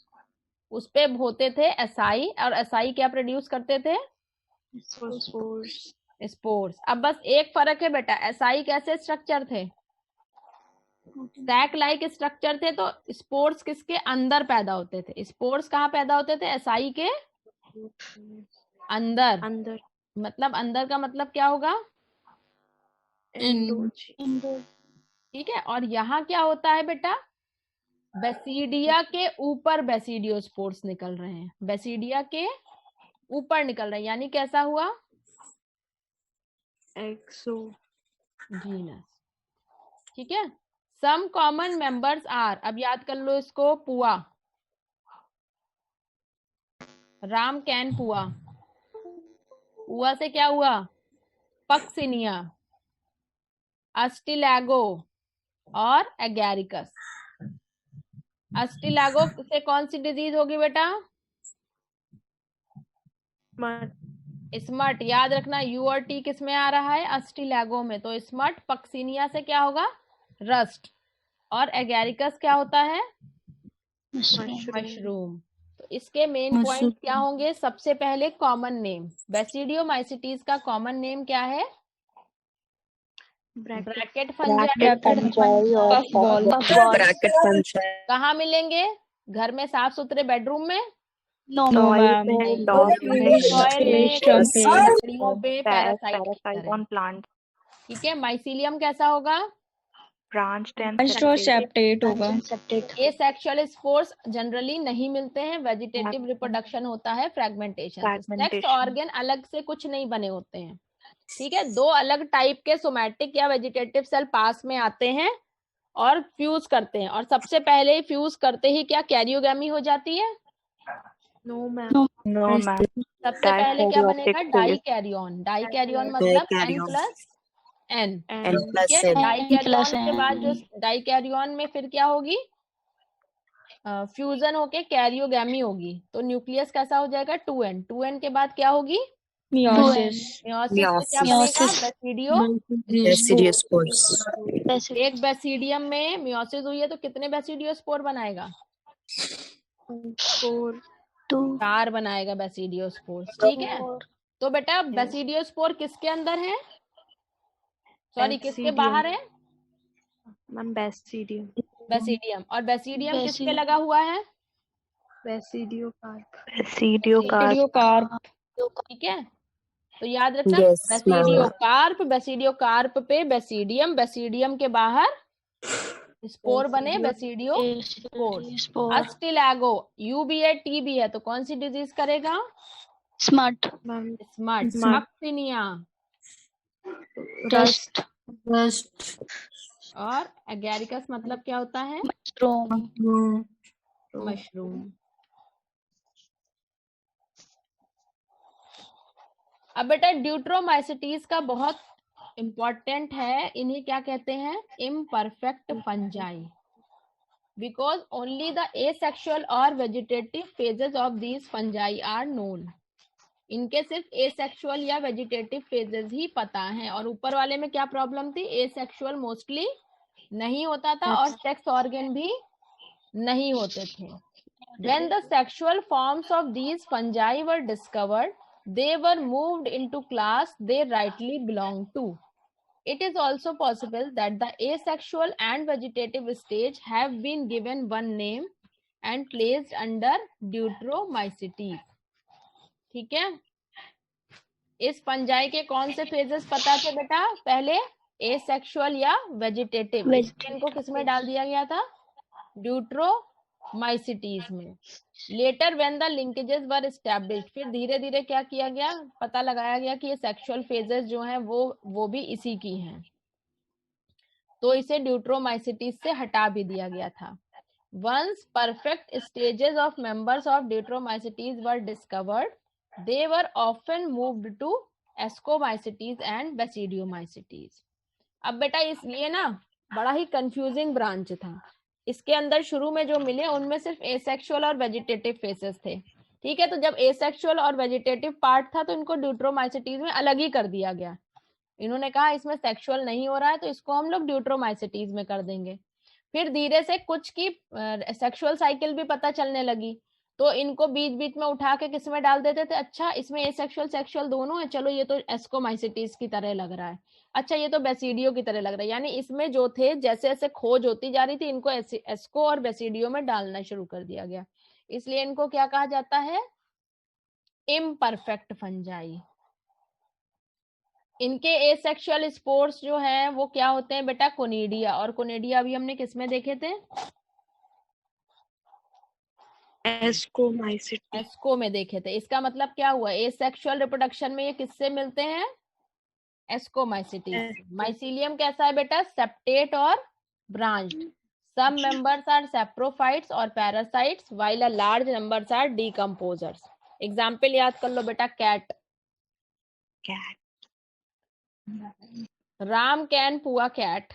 उस पे होते थे एसआई, और एसआई क्या प्रोड्यूस करते थे, स्पोर्स। अब बस एक फर्क है बेटा, एसआई कैसे स्ट्रक्चर थे, सैक लाइक स्ट्रक्चर थे, तो स्पोर्स किसके अंदर पैदा होते थे, स्पोर्स कहाँ पैदा होते थे, एसआई के अंदर। मतलब अंदर का मतलब क्या होगा, ठीक है, और यहाँ क्या होता है बेटा, बेसिडिया के ऊपर बेसिडियोस्पोर्स निकल रहे हैं, बेसिडिया के ऊपर निकल रहे हैं, यानी कैसा हुआ, एक्सोजीनस। ठीक है, सम कॉमन मेंबर्स आर, अब याद कर लो इसको, पुआ, राम कैन पुआ, पुआ से क्या हुआ, पक्सिनिया, अस्टिलैगो और एगैरिकस। अस्टिलैगो से कौन सी डिजीज होगी बेटा, स्मट। याद रखना यू और टी किस में आ रहा है, अस्टिलैगो में, तो स्मट। पक्सिनिया से क्या होगा, रस्ट। और एगैरिकस क्या होता है, मशरूम। तो इसके मेन पॉइंट क्या होंगे, सबसे पहले कॉमन नेम, बेसिडियोमाइसिटीज का कॉमन नेम क्या है, ब्रैकेट फंजाई। कहाँ मिलेंगे, घर में साफ सुथरे बेडरूम में, सॉइल में, डॉग में, लकड़ियों पे, पैरासाइट ऑन प्लांट। ठीक है, माइसीलियम कैसा होगा, ब्रांच्ड एंड सेप्टेट होगा। एसेक्सुअल स्पोर्स जनरली नहीं मिलते हैं, वेजिटेटिव रिप्रोडक्शन होता है, फ्रेगमेंटेशन। सेक्स ऑर्गन अलग से कुछ नहीं बने होते हैं। ठीक है, दो अलग टाइप के सोमैटिक या वेजिटेटिव सेल पास में आते हैं और फ्यूज करते हैं, और सबसे पहले फ्यूज करते ही क्या कैरियोगैमी हो जाती है, नो मैम। सबसे पहले क्या बनेगा, डाइकैरियन। डाइकैरियन मतलब N, N ठीक है। डाइकैरियन plus के बाद जो N. डाइकैरियन में फिर क्या होगी, फ्यूजन होके कैरियोगैमी होगी, तो न्यूक्लियस कैसा हो जाएगा 2N, 2N के बाद क्या होगी Meiosis. मियोसिस, तो क्या बनेगा Meiosis. बेसिडियो। Basic. एक बेसिडियम में मियोसिस हुई है तो कितने बेसिडियोस्पोर बनाएगा, 4 2. 4 बनाएगा बेसिडियोस्पोर, ठीक है। तो बेटा बेसिडियोस्पोर किसके अंदर है, सॉरी किसके बाहर है, मैम बेसिडियम बेसिडियम, और बेसिडियम किस पे Basidium. लगा हुआ है, बेसिडियो कार्प Pediocarp. ठीक है। तो याद रखना बेसिडियोकार्प, बेसिडियोकार्प पे बेसिडियम, बेसिडियम के बाहर स्पोर बने बेसिडियोस्पोर। Spore. अस्टिलैगो, यू भी है टी भी है, तो कौन सी डिजीज करेगा, Smut. मैम स्मट, अक्टिनिया, Dust. और एगैरिकस मतलब क्या होता है, Mushroom. मशरूम। अब बेटा ड्यूट्रोमाइसिटीज का बहुत इंपॉर्टेंट है, इन्हें क्या कहते हैं, imperfect fungi, because only the asexual और vegetative phases of these fungi are known. इनके सिर्फ एसेक्सुअल या वेजिटेटिव फेजेस ही पता हैं, और ऊपर वाले में क्या प्रॉब्लम थी, एसेक्सुअल मोस्टली नहीं होता था और सेक्स ऑर्गन भी नहीं होते थे। When the sexual forms of these fungi were discovered, they were moved into class they rightly belong to. It is also possible that the asexual and vegetative stage have been given one name and placed under Deuteromycetes. ठीक है, इस fungi के कौन से phases पता थे बेटा, पहले एसेक्सुअल या वेजिटेटिव, इनको किसमें डाल दिया गया था, ड्यूट्रोमाइसिटीज में। Letter when the linkages were established, फिर धीरे धीरे क्या किया गया, पता लगाया गया कि ये सेक्सुअल फेजेस जो हैं वो भी इसी की हैं, तो इसे ड्यूट्रोमाइसिटीज से हटा भी दिया गया था। Once perfect stages of members of deuteromycetes were discovered, they were often moved to ascomycetes and basidiomycetes. अब बेटा इसलिए ना बड़ा ही कंफ्यूजिंग ब्रांच था, इसके अंदर शुरू में जो मिले उनमें सिर्फ एसेक्सुअल और वेजिटेटिव फेसेस थे, ठीक है। तो जब एसेक्सुअल और वेजिटेटिव पार्ट था तो इनको ड्यूट्रोमाइसिटीज में अलग ही कर दिया गया, इन्होंने कहा इसमें सेक्सुअल नहीं हो रहा है तो इसको हम लोग ड्यूट्रोमाइसिटीज में कर देंगे। फिर धीरे से कुछ की सेक्सुअल साइकिल भी पता चलने लगी, तो इनको बीच बीच में उठा के किस में डाल देते थे, अच्छा इसमें एसेक्सुअल सेक्सुअल दोनों है, चलो ये तो एस्कोमाइसिटीज की तरह लग रहा है, अच्छा ये तो बेसिडियो की तरह लग रहा है, यानी इसमें जो थे जैसे जैसे खोज होती जा रही थी इनको एस्को और बेसिडियो में डालना शुरू कर दिया गया, इसलिए इनको क्या कहा जाता है, इम्परफेक्ट फंजाई। इनके एसेक्सुअल स्पोर्स जो हैं वो क्या होते हैं बेटा, कोनिडिया, और कोनिडिया अभी हमने किसमें देखे थे, एस्को में देखे थे। इसका मतलब क्या हुआ, एसेक्सुअल रिप्रोडक्शन में ये किससे मिलते हैं, एस्कोमाइसिटीज। माइसीलियम कैसा है बेटा, सेप्टेट और branched, some members are saprophytes और parasites while a large numbers are decomposers। Example याद कर लो बेटा, कैट, राम कैन पुआ कैट,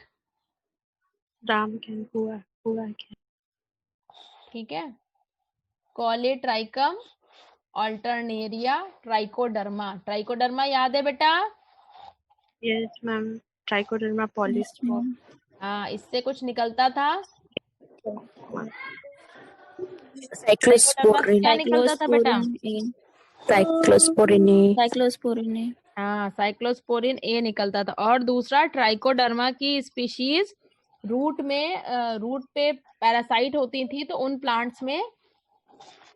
ठीक है। कॉलीट्राइकम, ऑल्टरनेरिया, ट्राइकोडर्मा, ट्राइकोडर्मा याद है बेटा, यस मैम, ट्राइकोडर्मा पॉलीस्पोर, हाँ इससे कुछ निकलता था, साइक्लोस्पोरिन, क्या निकलता था बेटा, साइक्लोस्पोरिन, हाँ साइक्लोस्पोरिन ए निकलता था। और दूसरा ट्राइकोडर्मा की स्पीशीज रूट पे पैरासाइट होती थी, तो उन प्लांट्स में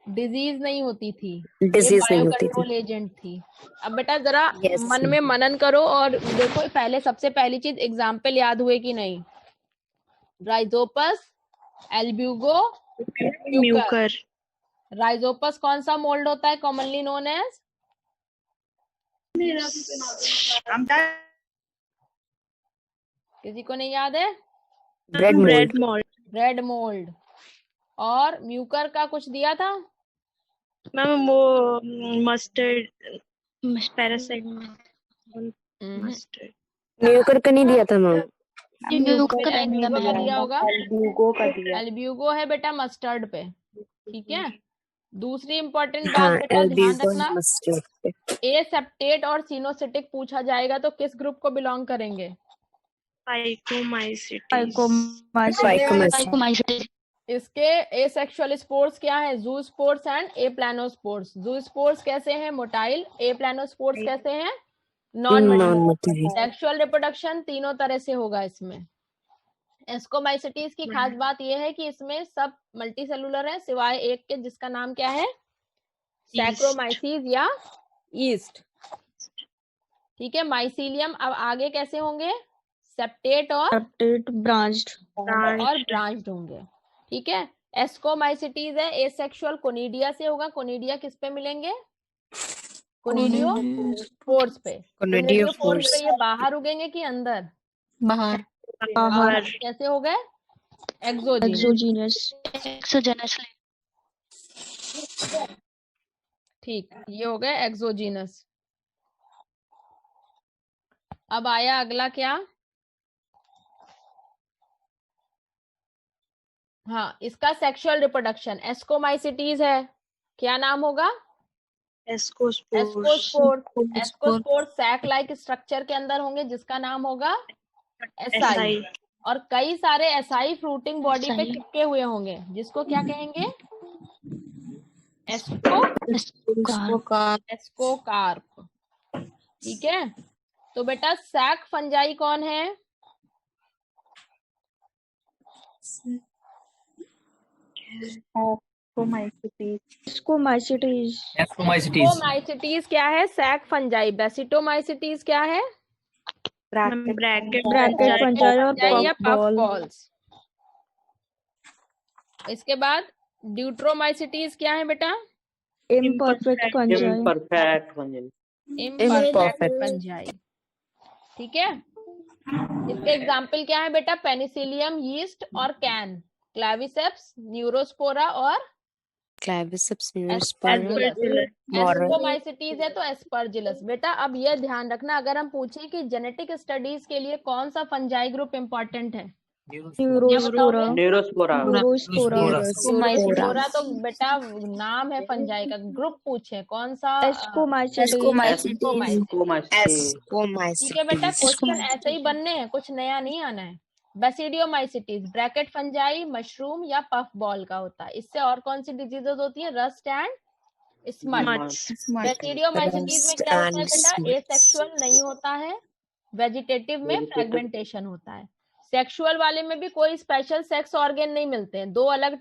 डिजीज नहीं होती थी, बायो कंट्रोल एजेंट थी। अब बेटा जरा मन में मनन करो और देखो पहले सबसे पहली चीज एग्जाम्पल याद हुए कि नहीं, राइजोपस, एल्ब्यूगो, म्यूकर। राइजोपस कौन सा मोल्ड होता है, कॉमनली नोन एज, किसी को नहीं याद है, ब्रेड मोल्ड। और म्यूकर का कुछ दिया था मैम, वो मस्टर्ड पैरासाइट, मस्टर्ड न्यूकर का नहीं दिया था मैम। बेटा एकदम क्या दिया होगा? एल्ब्यूगो का दिया। एल्ब्यूगो है बेटा मस्टर्ड पे, ठीक है। दूसरी इंपॉर्टेंट हाँ, बात बेटा ध्यान एल्ब्यूगो रखना, मस्टर्ड पे। एसेप्टेट और सिनोसिटिक पूछा जाएगा तो किस ग्रुप को बिलोंग करेंगे? फाइकोमाइसिटीज। इसके एसेक्सुअल स्पोर्स क्या है? जू स्पोर्स एंड ए प्लानोस्पोर्स। जू स्पोर्स कैसे हैं? मोटाइल। ए प्लानोस्पोर्स कैसे हैं? Non motile. सेक्सुअल रिप्रोडक्शन तीनों तरह से होगा इसमें। एस्कोमाइसिटीज की खास बात यह है कि इसमें सब मल्टीसेलुलर है सिवाय एक के, जिसका नाम क्या है? सैक्रोमाइसीज या ईस्ट, ठीक है। माइसीलियम अब आगे कैसे होंगे? सेप्टेट और ब्रांच्ड होंगे, ठीक है। एस्कोमाइसिटीज है एसेक्सुअल, कोनिडिया से होगा। कोनिडिया किस पे मिलेंगे? कोनिडियो स्पोर्स पे। कोनिडियो स्पोर्स पे ये बाहर उगेंगे कि अंदर? बाहर। कैसे हो गए? एक्सोजीनस। ठीक, ये हो गए एक्सोजीनस। अब आया अगला क्या? हाँ, इसका सेक्सुअल रिप्रोडक्शन एस्कोमाइसिटीज है, क्या नाम होगा? एस्कोस्पोर्स सैक लाइक स्ट्रक्चर के अंदर होंगे जिसका नाम होगा एसाई। और कई सारे एसाई फ्रूटिंग बॉडी पे चिपके हुए होंगे जिसको क्या कहेंगे? एस्कोकार्प, ठीक है। तो बेटा सैक फंजाई कौन है? एस्कोमाइसिटीज क्या है? Sac fungi. बेसिटोमाइसिटीज क्या है? ब्रैकेट फंजाई या पफ बॉल्स। इसके बाद ड्यूट्रोमाइसिटीज क्या है बेटा? इम्परफेक्ट फंजाई, ठीक है। इसके एग्जाम्पल क्या है बेटा? पेनिसिलियम, यीस्ट और कैन, क्लैविसेप्स, न्यूरोस्पोरा और एस्कोमाइसिटीज है तो एस्परजिलस। बेटा अब यह ध्यान रखना, अगर हम पूछें कि जेनेटिक स्टडीज के लिए कौन सा फंजाई ग्रुप इंपॉर्टेंट है? न्यूरोस्पोरा तो बेटा नाम है फंजाई का, ग्रुप पूछे कौन सा? ठीक है बेटा, क्वेश्चन ऐसे ही बनने हैं, कुछ नया नहीं आना है। बेसिडियोमाइसिटीज ब्रैकेट फंजाई, मशरूम या पफ बॉल का होता है। इससे और कौन सी डिजीजेस होती है? Rust and smut. बेसिडियोमाइसिटीज में क्या होता है बेटा? एसेक्सुअल नहीं होता है, वेजिटेटिव में फ्रेगमेंटेशन होता है। सेक्सुअल वाले में भी कोई स्पेशल सेक्स ऑर्गन नहीं मिलते हैं, दो अलग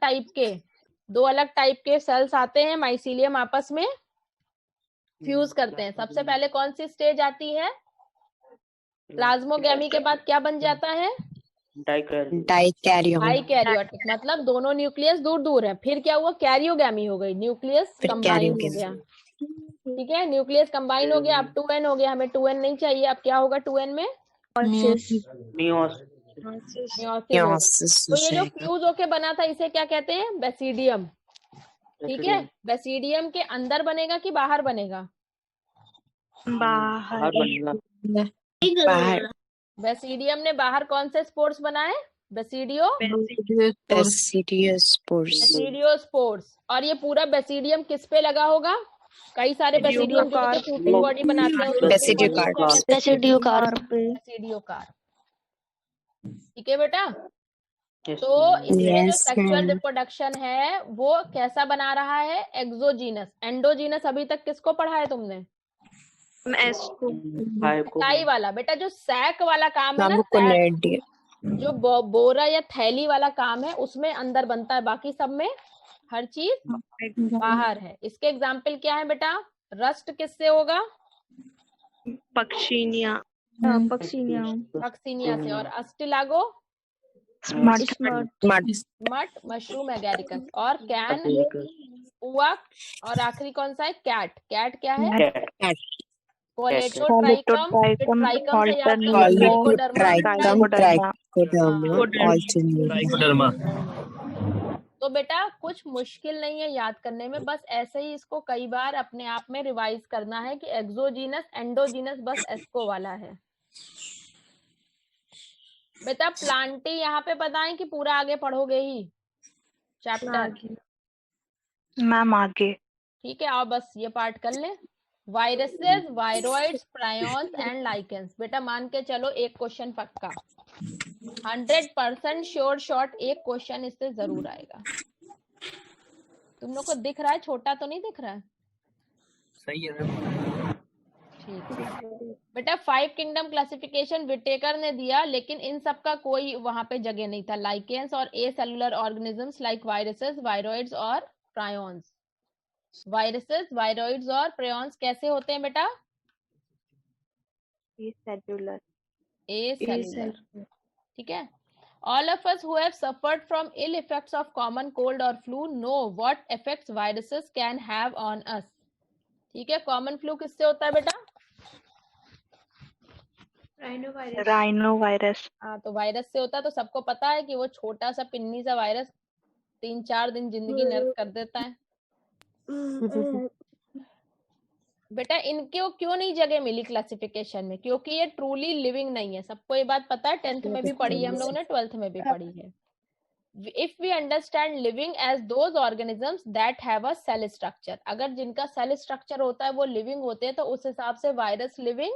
टाइप के सेल्स आते हैं, माइसीलियम आपस में फ्यूज करते हैं। सबसे पहले कौन सी स्टेज आती है? प्लाज्मोगैमी के बाद क्या बन जाता है? डाइकैरियोटिक, मतलब दोनों न्यूक्लियस दूर दूर है। फिर क्या हुआ? कैरियोगैमी हो गई, न्यूक्लियस कंबाइन हो गया, ठीक है। न्यूक्लियस कंबाइन हो गया, अब 2n हो गया, हमें 2n नहीं चाहिए। अब क्या होगा 2n में? मियोसिस। तो ये जो फ्यूज होके बना था इसे क्या कहते हैं? बेसिडियम, ठीक है। बेसिडियम के अंदर बनेगा कि बाहर बनेगा? बाहर। बेसिडियम ने बाहर कौन से स्पोर्स बनाए? बेसिडियोस्पोर्स। और ये पूरा बेसिडियम किस पे लगा होगा? कई सारे बेसिडियम जो होते हैं फ्रूटिंग बॉडी बनाते हैं, बेसिडियोकार्प, ठीक है बेटा। तो इसमें जो सेक्सुअल रिप्रोडक्शन है वो कैसा बना रहा है? एक्सोजीनस। एंडोजीनस अभी तक किसको पढ़ा है तुमने? एसाई वाला। बेटा जो सैक वाला काम है ना, सैक, जो बोरा या थैली वाला काम है उसमें अंदर बनता है, बाकी सब में हर चीज बाहर है। इसके एग्जाम्पल क्या है बेटा? रस्ट किससे होगा? पक्षिनिया से। और अस्टिलागो मशरूम एगैरिकस। और कैन उवाक। और आखिरी कौन सा है? कैट क्या है? तो बेटा कुछ मुश्किल नहीं है याद करने में, बस ऐसे ही इसको कई बार अपने आप में रिवाइज करना है कि एक्सोजीनस एंडोजीनस बस एस्को वाला है। बेटा प्लांटी यहाँ पे बताएं कि पूरा आगे पढ़ोगे ही चैप्टर? आगे मैम आगे। ठीक है, और बस ये पार्ट कर ले। Viruses, viroids, prions and lichens. बेटा मान के चलो एक क्वेश्चन पक्का, 100% श्योर शॉट एक क्वेश्चन इससे जरूर आएगा। तुम लोग को दिख रहा है? छोटा तो नहीं दिख रहा है? सही है। ठीक है बेटा। 5 किंगडम क्लासिफिकेशन विटेकर ने दिया, लेकिन इन सब का कोई वहां पे जगह नहीं था। लाइकेंस और acellular organisms like viruses, viroids और प्रायॉन्स। वायरसेस, वायरॉइड्स और प्रायॉन्स कैसे होते हैं बेटा? सेलुलर। ए सेलुलर, ठीक है। All of us who have suffered from ill effects of common cold or flu know what effects viruses can have on us. ठीक है, कॉमन फ्लू किससे होता है बेटा? Rhino virus. हाँ, तो वायरस से होता है। तो सबको पता है कि वो छोटा सा पिन्नी सा वायरस 3-4 दिन जिंदगी नर्क कर देता है। बेटा इनको क्यों नहीं जगह मिली क्लासिफिकेशन में? क्योंकि ये ट्रूली लिविंग नहीं है। सबको ये बात पता है, 10th में भी पढ़ी है हम लोगों ने, 12th में भी पढ़ी है। If we understand living as those organisms that have a cell structure, अगर जिनका सेल स्ट्रक्चर होता है वो लिविंग होते हैं, तो उस हिसाब से वायरस लिविंग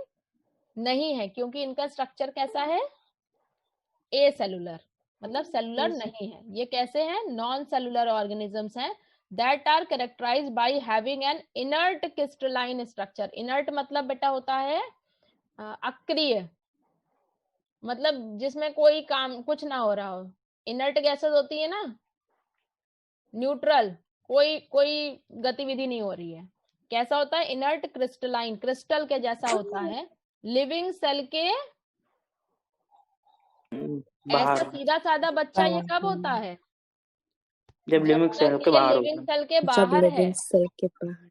नहीं है, क्योंकि इनका स्ट्रक्चर कैसा है? ए सेलुलर, मतलब सेलुलर नहीं है। ये कैसे हैं? नॉन सेलुलर ऑर्गेनिजम्स हैं that are characterized by having an inert crystalline structure. inert मतलब बेटा होता है अक्रिय, मतलब जिसमें कोई काम कुछ ना हो रहा हो। इनर्ट गैसेस होती है ना, न्यूट्रल, कोई गतिविधि नहीं हो रही है। कैसा होता है? इनर्ट क्रिस्टलाइन, क्रिस्टल के जैसा होता है। लिविंग सेल के ऐसा सीधा सादा बच्चा ये कब होता है? जब लिविंग सेल के बाहर लिविंग सेल के बाहर है। सेल के बाहर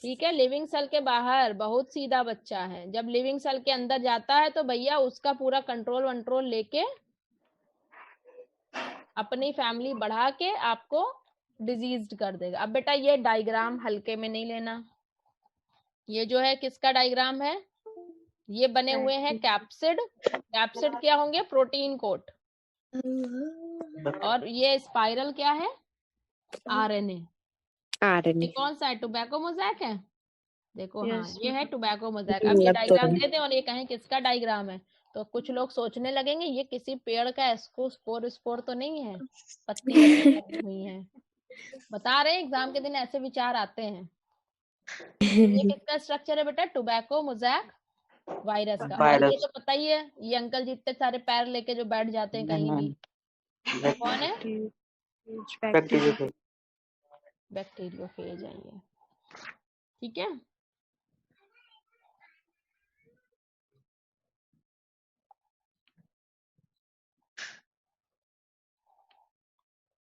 ठीक है, लिविंग सेल के बाहर बहुत सीधा बच्चा है। जब लिविंग सेल के अंदर जाता है तो भैया उसका पूरा कंट्रोल लेके अपनी फैमिली बढ़ा के आपको डिजीज्ड कर देगा। अब बेटा ये डायग्राम हल्के में नहीं लेना। ये जो है किसका डायग्राम है? ये बने हुए हैं कैप्सिड। कैप्सिड क्या होंगे? Protein coat. और ये स्पाइरल क्या है? आरएनए। ये कौन सा है? टोबैको मोज़ैक है। देखो हाँ, ये है टोबैको मोज़ैक। अब ये डायग्राम दे दें और ये कहें किसका डायग्राम है, तो कुछ लोग सोचने लगेंगे ये किसी पेड़ का स्पोर तो नहीं है, पत्ती लगी हुई है। बता रहे एग्जाम के दिन ऐसे विचार आते हैं। ये किसका स्ट्रक्चर है बेटा? टोबैको मोज़ैक वायरस का। और ये तो पता ही है, ये अंकल जितने सारे पैर लेके जो बैठ जाते हैं कहीं भी, कौन है? बैक्टीरियोफेज है ये। ठीक है,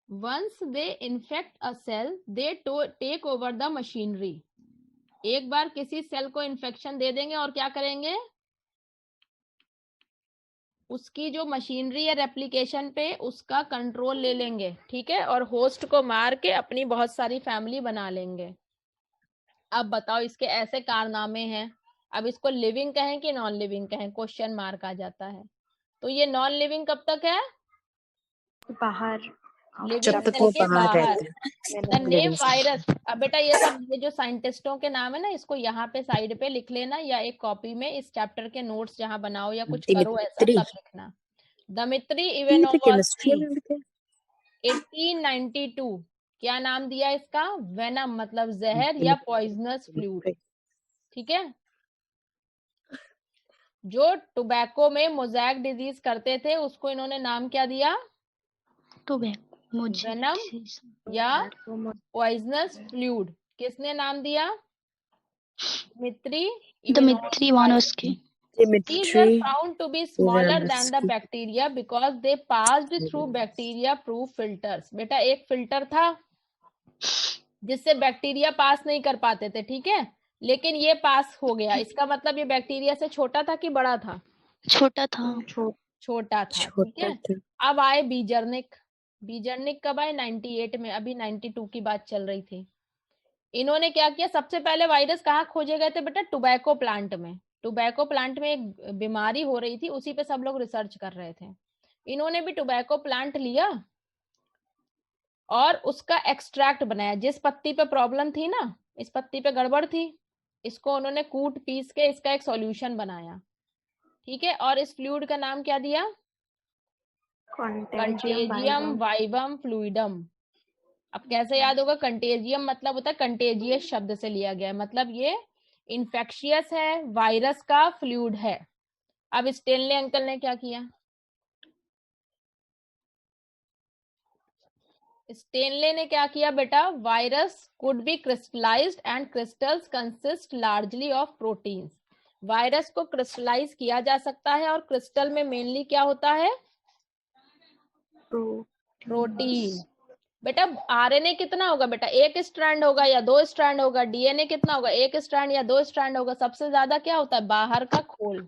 once they infect a cell they take over the machinery. एक बार किसी सेल को इन्फेक्शन दे देंगे और क्या करेंगे? उसकी जो मशीनरी है रेप्लिकेशन पे, उसका कंट्रोल ले लेंगे। ठीक है, और होस्ट को मार के अपनी बहुत सारी फैमिली बना लेंगे। अब बताओ इसके ऐसे कारनामे हैं। अब इसको लिविंग कहें कि नॉन लिविंग कहें? क्वेश्चन मार्क आ जाता है। तो ये नॉन लिविंग कब तक है? बाहर। लिविंग सेल के बाहर। The name virus. अब बेटा ये सब ये जो साइंटिस्टों के नाम है ना, इसको यहाँ पे साइड पे लिख लेना, या एक कॉपी में इस चैप्टर के नोट्स जहाँ बनाओ या कुछ करो ऐसा तब लिखना। Dmitri Ivanovsky 1892। क्या नाम दिया इसका? वेनम, मतलब जहर या पॉइजनस फ्लूइड। ठीक है, जो टोबैको में मोज़ैक डिजीज करते थे उसको इन्होंने नाम क्या दिया? वेनम या पॉइजनस फ्लूइड। किसने नाम दिया? Dmitri Ivanovsky. These were found to be smaller than the bacteria because they passed through bacteria-proof filters. बेटा एक फिल्टर था जिससे बैक्टीरिया पास नहीं कर पाते थे। ठीक है, लेकिन ये पास हो गया। इसका मतलब ये बैक्टीरिया से छोटा था कि बड़ा था? छोटा था। ठीक है, अब आए बीजर्निक। बीजर्निक कब आए? 98 में। अभी 92 की बात चल रही थी। इन्होंने क्या किया? सबसे पहले वायरस कहाँ खोजे गए थे बेटा? टोबैको प्लांट में। टोबैको प्लांट में एक बीमारी हो रही थी, उसी पे सब लोग रिसर्च कर रहे थे। इन्होंने भी टोबैको प्लांट लिया और उसका एक्सट्रैक्ट बनाया। जिस पत्ती पे प्रॉब्लम थी ना, इस पत्ती पे गड़बड़ थी, इसको उन्होंने कूट पीस के इसका एक सॉल्यूशन बनाया, ठीक है। और इस फ्लूइड का नाम क्या दिया? Contagium vivum fluidum. अब कैसे याद होगा? कंटेजियम मतलब होता है कंटेजियस शब्द से लिया गया है, मतलब ये इन्फेक्शियस है, वायरस का फ्लूइड है। अब स्टेनले अंकल ने क्या किया? स्टेनले ने क्या किया बेटा? Virus could be crystallised and crystals consist largely of proteins. Virus को क्रिस्टलाइज किया जा सकता है और क्रिस्टल में मेनली क्या होता है? प्रोटीन। बेटा आरएनए कितना होगा बेटा? एक स्ट्रैंड होगा या दो स्ट्रैंड होगा? डीएनए कितना होगा? एक स्ट्रैंड या दो स्ट्रैंड होगा? सबसे ज्यादा क्या होता है? बाहर का खोल।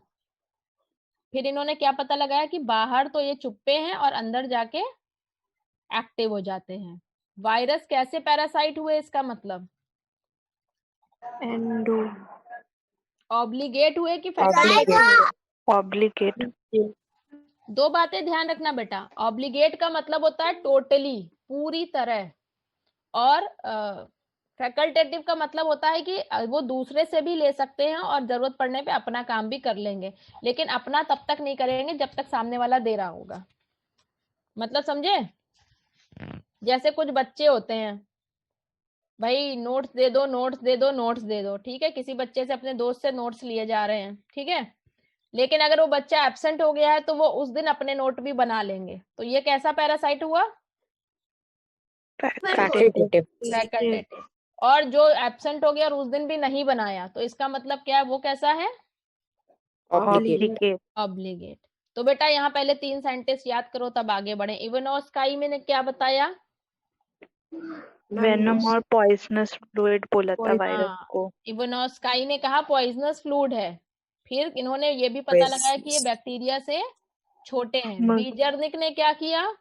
फिर इन्होंने क्या पता लगाया कि बाहर तो ये चुप्पे हैं और अंदर जाके एक्टिव हो जाते हैं। वायरस कैसे पैरासाइट हुए इसका मतलब? एंडो ऑब्लिगेट हुए कि फैकल्टेटिव हुए? ऑब्लिगेट। दो बातें ध्यान रखना बेटा। ऑब्लिगेट का मतलब होता है टोटली, पूरी तरह, और फैकल्टेटिव का मतलब होता है कि वो दूसरे से भी ले सकते हैं और जरूरत पड़ने पे अपना काम भी कर लेंगे, लेकिन अपना तब तक नहीं करेंगे जब तक सामने वाला दे रहा होगा। मतलब समझे? जैसे कुछ बच्चे होते हैं, भाई नोट्स दे दो, नोट्स दे दो, नोट्स दे दो, ठीक है। किसी बच्चे से, अपने दोस्त से नोट्स लिए जा रहे हैं, ठीक है, लेकिन अगर वो बच्चा एब्सेंट हो गया है तो वो उस दिन अपने नोट भी बना लेंगे, तो ये कैसा पैरासाइट हुआ? फैकल्टेटिव। और जो एब्सेंट हो गया और उस दिन भी नहीं बनाया, तो इसका मतलब क्या है? वो कैसा है? ऑब्लिगेट। तो बेटा यहाँ पहले 3 सेंटेंस याद करो, तब आगे बढ़े। इवानोस्काई में ने क्या बताया? वेनम और पॉइजनस फ्लूइड बोला था वायरस को। इवानोस्काई ने कहा पॉइजनस फ्लूइड है। फिर इन्होंने ये भी पता लगाया कि ये बैक्टीरिया से छोटे हैं। बीजर्निक ने क्या किया?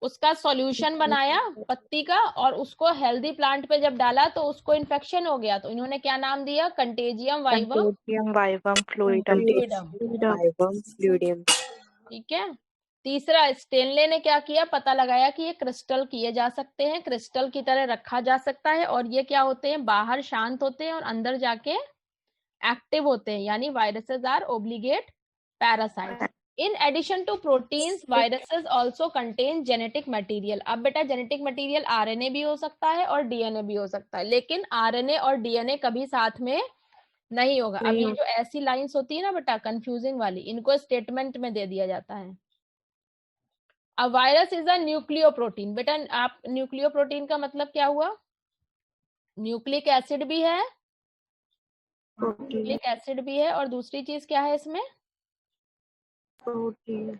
उसका सॉल्यूशन बनाया पत्ती का, और उसको हेल्दी प्लांट पे जब डाला तो उसको इन्फेक्शन हो गया, तो इन्होंने क्या नाम दिया? Contagium vivum fluidum. ठीक है। तीसरा, स्टेनले ने क्या किया? पता लगाया कि ये क्रिस्टल किए जा सकते हैं, क्रिस्टल की तरह रखा जा सकता है, और ये क्या होते हैं? बाहर शांत होते हैं और अंदर जाके एक्टिव होते हैं, यानी viruses are obligate parasite. In addition to proteins, viruses also contain genetic material. अब बेटा जेनेटिक मटेरियल आरएनए भी हो सकता है और डीएनए भी हो सकता है, लेकिन आरएनए और डीएनए कभी साथ में नहीं होगा। अब ये जो ऐसी लाइंस होती है ना बेटा कंफ्यूजिंग वाली, इनको स्टेटमेंट में दे दिया जाता है। A virus is a nucleoprotein. बेटा आप, न्यूक्लियोप्रोटीन का मतलब क्या हुआ? न्यूक्लिक एसिड भी है, न्यूक्लिक एसिड भी है, और दूसरी चीज क्या है इसमें? प्रोटीन।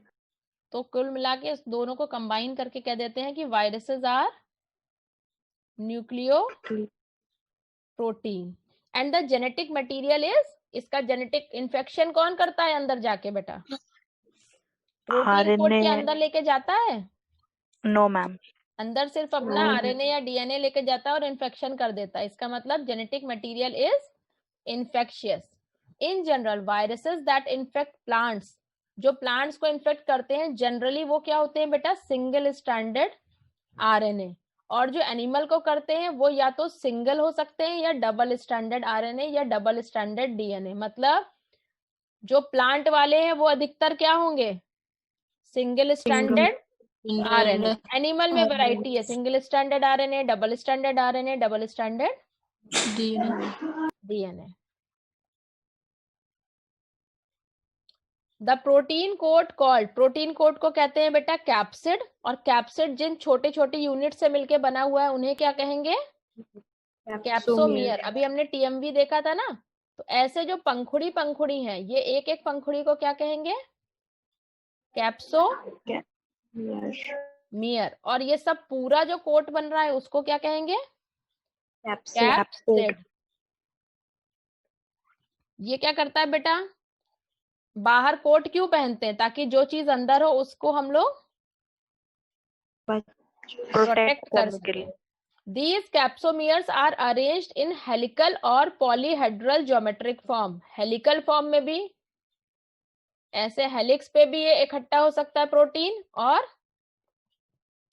तो कुल मिला के इस दोनों को कंबाइन करके कह देते हैं कि viruses are nucleoprotein and the genetic material is, इसका जेनेटिक इन्फेक्शन कौन करता है अंदर जाके बेटा? प्रोटीन कोड के अंदर लेके जाता है? नो मैम, अंदर सिर्फ अपना आरएनए या डीएनए लेके जाता है और इन्फेक्शन कर देता है। इसका मतलब genetic material is infectious. In general viruses that infect plants, जो प्लांट्स को इन्फेक्ट करते हैं, जनरली वो क्या होते हैं बेटा? Single stranded RNA. और जो एनिमल को करते हैं वो या तो सिंगल हो सकते हैं या डबल स्ट्रैंडेड आरएनए या डबल स्ट्रैंडेड डीएनए। मतलब जो प्लांट वाले हैं वो अधिकतर क्या होंगे? Single stranded RNA. एनिमल में वैरायटी है, single stranded RNA, double stranded RNA, double stranded DNA. The protein coat called, protein coat को कहते हैं बेटा कैप्सिड, और कैप्सिड जिन छोटे छोटे यूनिट से मिलके बना हुआ है उन्हें क्या कहेंगे? कैप्सोमियर। अभी हमने टीएमवी देखा था ना, तो ऐसे जो पंखुड़ी है, ये एक एक पंखुड़ी को क्या कहेंगे? कैप्सोमियर। और ये सब पूरा जो कोट बन रहा है उसको क्या कहेंगे? कैप्सिड। ये क्या करता है बेटा? बाहर कोट क्यों पहनते हैं? ताकि जो चीज अंदर हो उसको हम लोग प्रोटेक्ट कर सके। These capsomeres are arranged in helical और polyhedral geometric form। Helical form में भी ऐसे हेलिक्स पे भी ये इकट्ठा हो सकता है प्रोटीन, और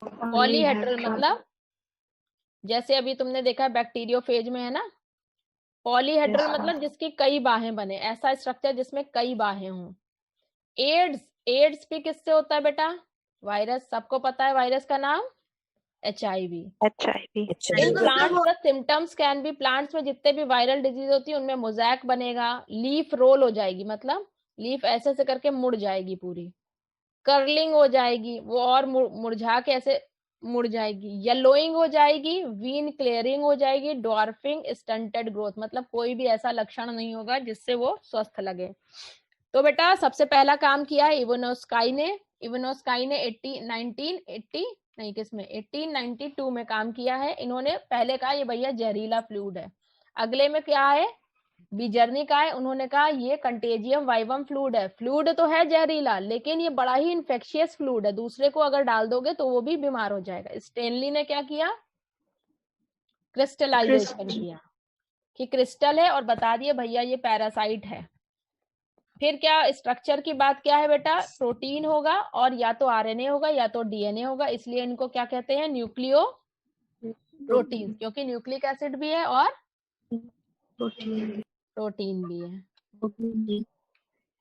पॉलीहेड्रल मतलब जैसे अभी तुमने देखा है बैक्टीरियोफेज में है ना, पॉलीहेड्रल मतलब जिसकी कई बाहें बने, ऐसा स्ट्रक्चर जिसमें कई बाहें हों। एड्स भी किससे होता है बेटा? वायरस, सबको पता है वायरस का नाम HIV। In plants the symptoms can be, plants में जितने भी वायरल डिजीज होती है उनमें मोज़ैक बनेगा, लीफ रोल हो जाएगी, मतलब लीफ ऐसे से करके मुड़ जाएगी पूरी, कर्लिंग हो जाएगी वो, और मुरझा के ऐसे मुड़ जाएगी, येलोइंग हो जाएगी, वीन क्लियरिंग हो जाएगी, ड्वार्फिंग, स्टंटेड ग्रोथ, मतलब कोई भी ऐसा लक्षण नहीं होगा जिससे वो स्वस्थ लगे। तो बेटा सबसे पहला काम किया है इवानोस्काई ने 1892 में काम किया है। इन्होंने पहले कहा ये भैया जहरीला फ्लूइड है। अगले में क्या है, बीजर्नी का है, उन्होंने कहा ये कंटेजियम वाइवम फ्लूइड है। फ्लूइड तो है जहरीला, लेकिन ये बड़ा ही इन्फेक्शियस फ्लूइड है, दूसरे को अगर डाल दोगे तो वो भी बीमार हो जाएगा। स्टेनली ने क्या किया, क्रिस्टलाइजेशन किया कि क्रिस्टल है, और बता दिए भैया ये पैरासाइट है। फिर क्या स्ट्रक्चर की बात क्या है बेटा, प्रोटीन होगा, और या तो RNA होगा या तो DNA होगा, इसलिए इनको क्या कहते हैं, न्यूक्लियो प्रोटीन, क्योंकि न्यूक्लिक एसिड भी है और प्रोटीन भी है।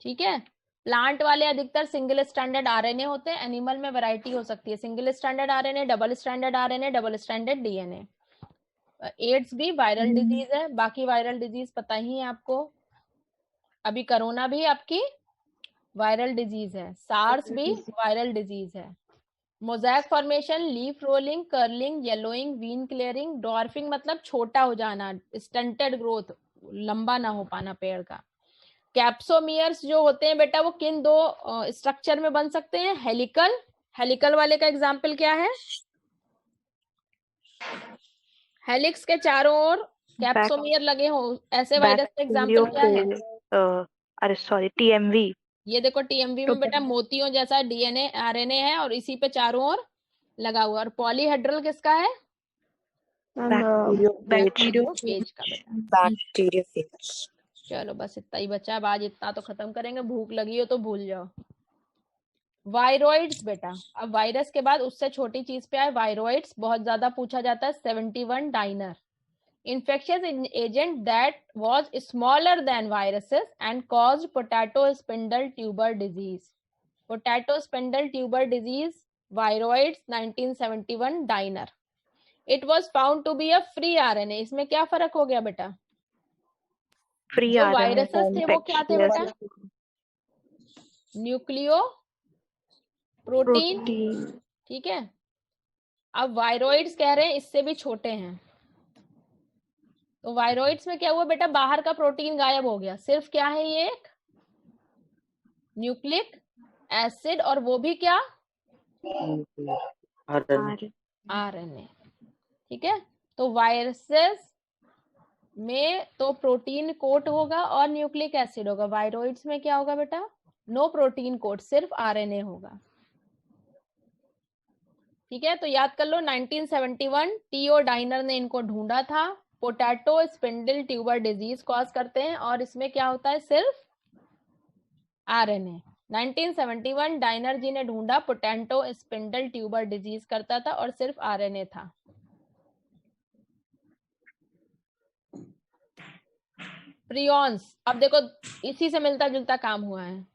ठीक है, प्लांट वाले अधिकतर सिंगल स्ट्रैंडेड RNA होते हैं, एनिमल में वैरायटी हो सकती है, single stranded RNA, double stranded RNA, double stranded DNA। AIDS भी वायरल डिजीज है, बाकी वायरल डिजीज पता ही है आपको, अभी कोरोना भी आपकी वायरल डिजीज है, सार्स भी वायरल डिजीज है। Mosaic formation, leaf rolling, curling, yellowing, vein clearing, dwarfing मतलब छोटा हो जाना, स्टंटेड ग्रोथ, लंबा ना हो पाना पेड़ का। कैप्सोमियर्स जो होते हैं बेटा वो किन दो स्ट्रक्चर में बन सकते हैं, हेलिकल वाले का एग्जाम्पल क्या है, हेलिक्स के चारों ओर कैप्सोमियर लगे हो, ऐसे वायरस का एग्जाम्पल क्या है, TMV। ये देखो TMV में बेटा मोतियों जैसा DNA RNA है और इसी पे चारों ओर लगा हुआ। और पॉलीहेड्रल किसका है, बैक्टीरियोफेज का बेटा। चलो बस इतना ही बचा, अब आज इतना तो खत्म करेंगे, भूख लगी हो तो भूल जाओ। वायरोइड्स बेटा, अब वायरस के बाद उससे छोटी चीज पे आए वायरोइड्स, बहुत ज्यादा पूछा जाता है। 71 dinar, infectious agent that was smaller than viruses and caused potato spindle tuber disease. Potato spindle tuber disease, viroids, 1971 Diner. It was found to be a free RNA. इसमें क्या फर्क हो गया बेटा, जो वायरसेस थे वो क्या थे बेटा, न्यूक्लियो प्रोटीन। ठीक है, अब वायरोइड्स कह रहे हैं इससे भी छोटे हैं। तो वायरोइड्स में क्या हुआ बेटा, बाहर का प्रोटीन गायब हो गया, सिर्फ क्या है ये एक न्यूक्लिक एसिड, और वो भी क्या, RNA। ठीक है, तो वायरसेस में तो प्रोटीन कोट होगा और न्यूक्लिक एसिड होगा, वायरोइड्स में क्या होगा बेटा, नो प्रोटीन कोट, सिर्फ RNA होगा। ठीक है, तो याद कर लो 1971 T.O. डाइनर ने इनको ढूंढा था। Potato spindle tuber disease cause करते हैं, और इसमें क्या होता है, सिर्फ RNA। 1971 डाइनर जी ने ढूंढा, पोटैटो स्पिंडल ट्यूबर डिजीज करता था और सिर्फ RNA था। प्रियॉन्स, अब देखो इसी से मिलता जुलता काम हुआ है।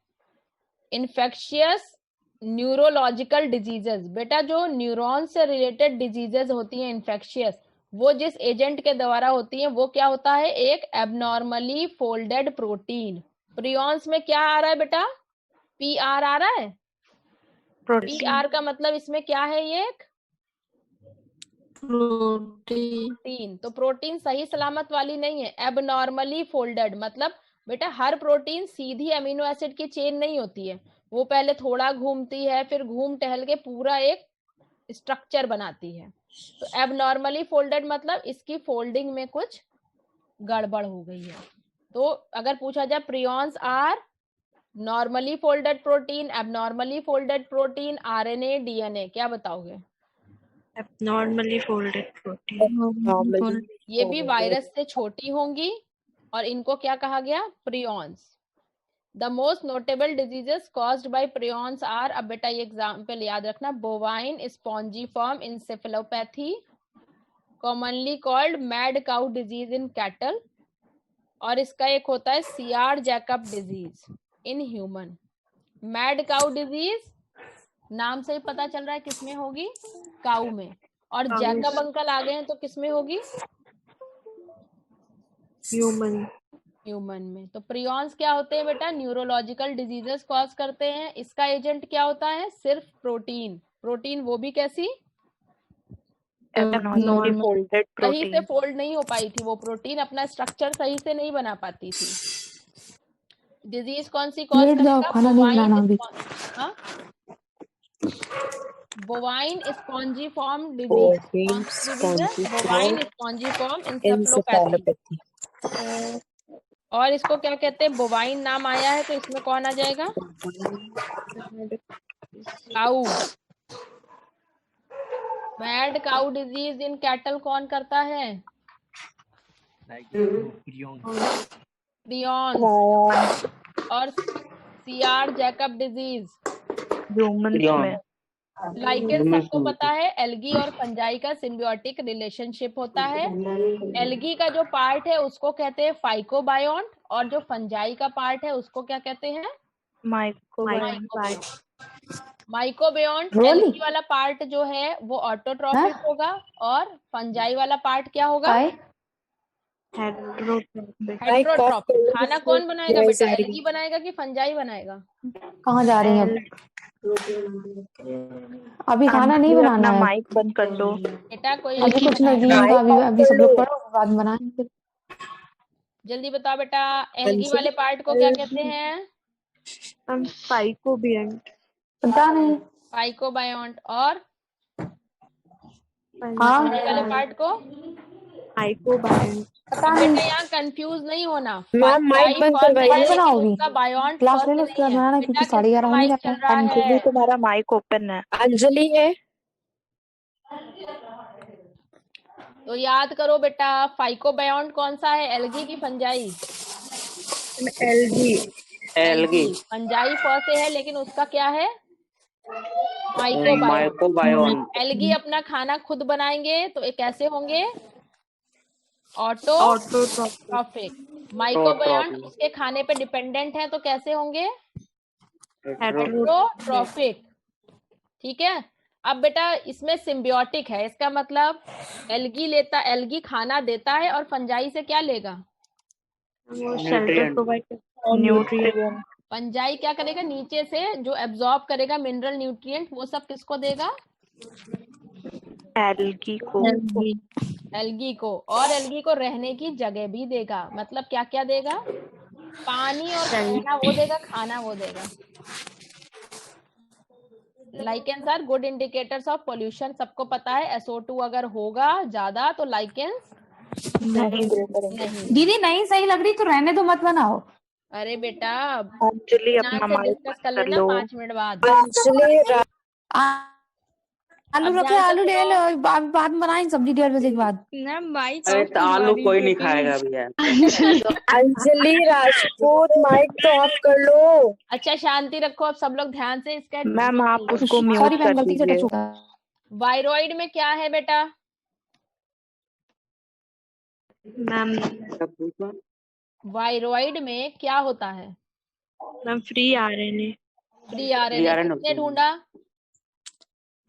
इन्फेक्शियस न्यूरोलॉजिकल डिजीजेस, बेटा जो न्यूरॉन से रिलेटेड डिजीजेस होती हैं इन्फेक्शियस, वो जिस एजेंट के द्वारा होती है वो क्या होता है, एक एबनॉर्मली फोल्डेड प्रोटीन। प्रियॉन्स में क्या आ रहा है बेटा, PR आ रहा है, PR का मतलब इसमें क्या है, ये एक प्रोटीन। तो प्रोटीन सही सलामत वाली नहीं है, एबनॉर्मली फोल्डेड, मतलब बेटा हर प्रोटीन सीधी अमीनो एसिड की चेन नहीं होती है, वो पहले थोड़ा घूमती है, फिर घूम टहल के पूरा एक स्ट्रक्चर बनाती है। तो एबनॉर्मली फोल्डेड मतलब इसकी फोल्डिंग में कुछ गड़बड़ हो गई है। तो अगर पूछा जाए prions are normally folded protein, abnormally folded protein, RNA, DNA, क्या बताओगे, Abnormally folded protein. ये भी वायरस से छोटी होंगी और इनको क्या कहा गया, prions. The most notable diseases caused by prions are, अब बेटा ये एग्जाम्पल याद रखना, bovine spongiform encephalopathy, commonly called mad cow disease in cattle, और इसका एक होता है CR Jacob disease in human. Mad cow disease नाम से ही पता चल रहा है किसमें होगी, काऊ में, और जैकब अंकल आ गए हैं तो किसमें होगी, ह्यूमन। ह्यूमन में। तो प्रियॉन्स क्या होते हैं बेटा, न्यूरोलॉजिकल डिजीजेस कॉज करते हैं। इसका एजेंट क्या होता है, सिर्फ प्रोटीन। प्रोटीन वो भी कैसी, फोल्डेड सही से फोल्ड नहीं हो पाई थी वो प्रोटीन, अपना स्ट्रक्चर सही से नहीं बना पाती थी। डिजीज कौन सी कॉज करेगा, bovine spongiform disease, bovine spongiform encephalopathy. और इसको क्या कहते हैं, बोवाइन नाम आया है तो इसमें कौन आ जाएगा, cow. Mad cow disease in cattle कौन करता है, प्रियॉन्स। और CR Jacob disease human. Lichen सबको पता है, एल्गी और फंजाई का सिम्बियोटिक रिलेशनशिप होता है। एल्गी का जो पार्ट है उसको कहते हैं फाइकोबायोन्ट, और जो फंजाई का पार्ट है उसको क्या कहते हैं, माइकोबायोन्ट। एल्गी वाला पार्ट जो है वो ऑटोट्रॉफिक होगा, और फंजाई वाला पार्ट क्या होगा, हेट्रोट्रॉफिक। खाना कौन बनाएगा बेटा, एल्गी बनाएगा कि फंजाई बनाएगा, कहाँ जा रही है अभी खाना नहीं बनाना है, माइक बंद कर दो बेटा कोई अभी कुछ नहीं, अभी सब लोग पढ़ो बाद में बनाएंगे। जल्दी बताओ बेटा, एल्गी वाले पार्ट को क्या कहते हैं, फाइकोबियंट। पता नहीं, फाइकोबायोन्ट। और हाँ वाले पार्ट को फाइकोबायंट। पता नहीं। बेटा यहाँ कंफ्यूज नहीं होना, माइक बंद करवाइए, बनाओगी उसका बायोन्ट क्लास ले लो, उसके बाद बनाना, क्योंकि 11:30 होने जा रहा है। अंजलि तुम्हारा माइक ओपन है। अंजलि है। तो याद करो बेटा, फाइकोबायोन्ट कौन सा है, एल्गी की फंजाई, एल्गी। फंजाई फ से है लेकिन उसका क्या है, माइकोबायोन्ट। एल्गी अपना खाना खुद बनाएंगे तो ये कैसे होंगे, ऑटोट्रॉफिक। माइकोबायोन्ट उसके खाने पे डिपेंडेंट है तो कैसे होंगे, हेट्रोट्रॉफिक। ठीक है। अब बेटा इसमें सिम्बियोटिक है, इसका मतलब एल्गी खाना देता है और फंजाई से क्या लेगा, न्यूट्रिएंट। फंजाई क्या करेगा, नीचे से जो एब्जॉर्ब करेगा मिनरल न्यूट्रिएंट, वो सब किसको देगा, एल्गी को। और एल्गी को रहने की जगह भी देगा। मतलब क्या क्या देगा, पानी और खाना वो देगा, खाना वो देगा। Lichens are good indicators of pollution, सबको पता है। SO2 अगर होगा ज्यादा तो लाइकेंस नहीं। दीदी नहीं सही लग रही तो रहने दो, मत बनाओ। अरे बेटा अंजलि अपना माइक डिस्कस कर लेना 5 मिनट बाद। आलू रखे, आलू ले लो, बाद में बनाएंगे सब्जी 1:30 बजे के बाद। ना माइक अरे तो आलू कोई नहीं खाएगा भैया। अंजलि राजपूत माइक तो ऑफ कर लो। अच्छा शांति रखो, अब सब लोग ध्यान से इसका। मैम आप उसको म्यूट सॉरी मैम, कर गलती से दीजिए। टच हो गया। वायरॉइड में क्या है बेटा, मैम वायरॉइड में क्या होता है, फ्री आरएनए। किसने ढूंढा,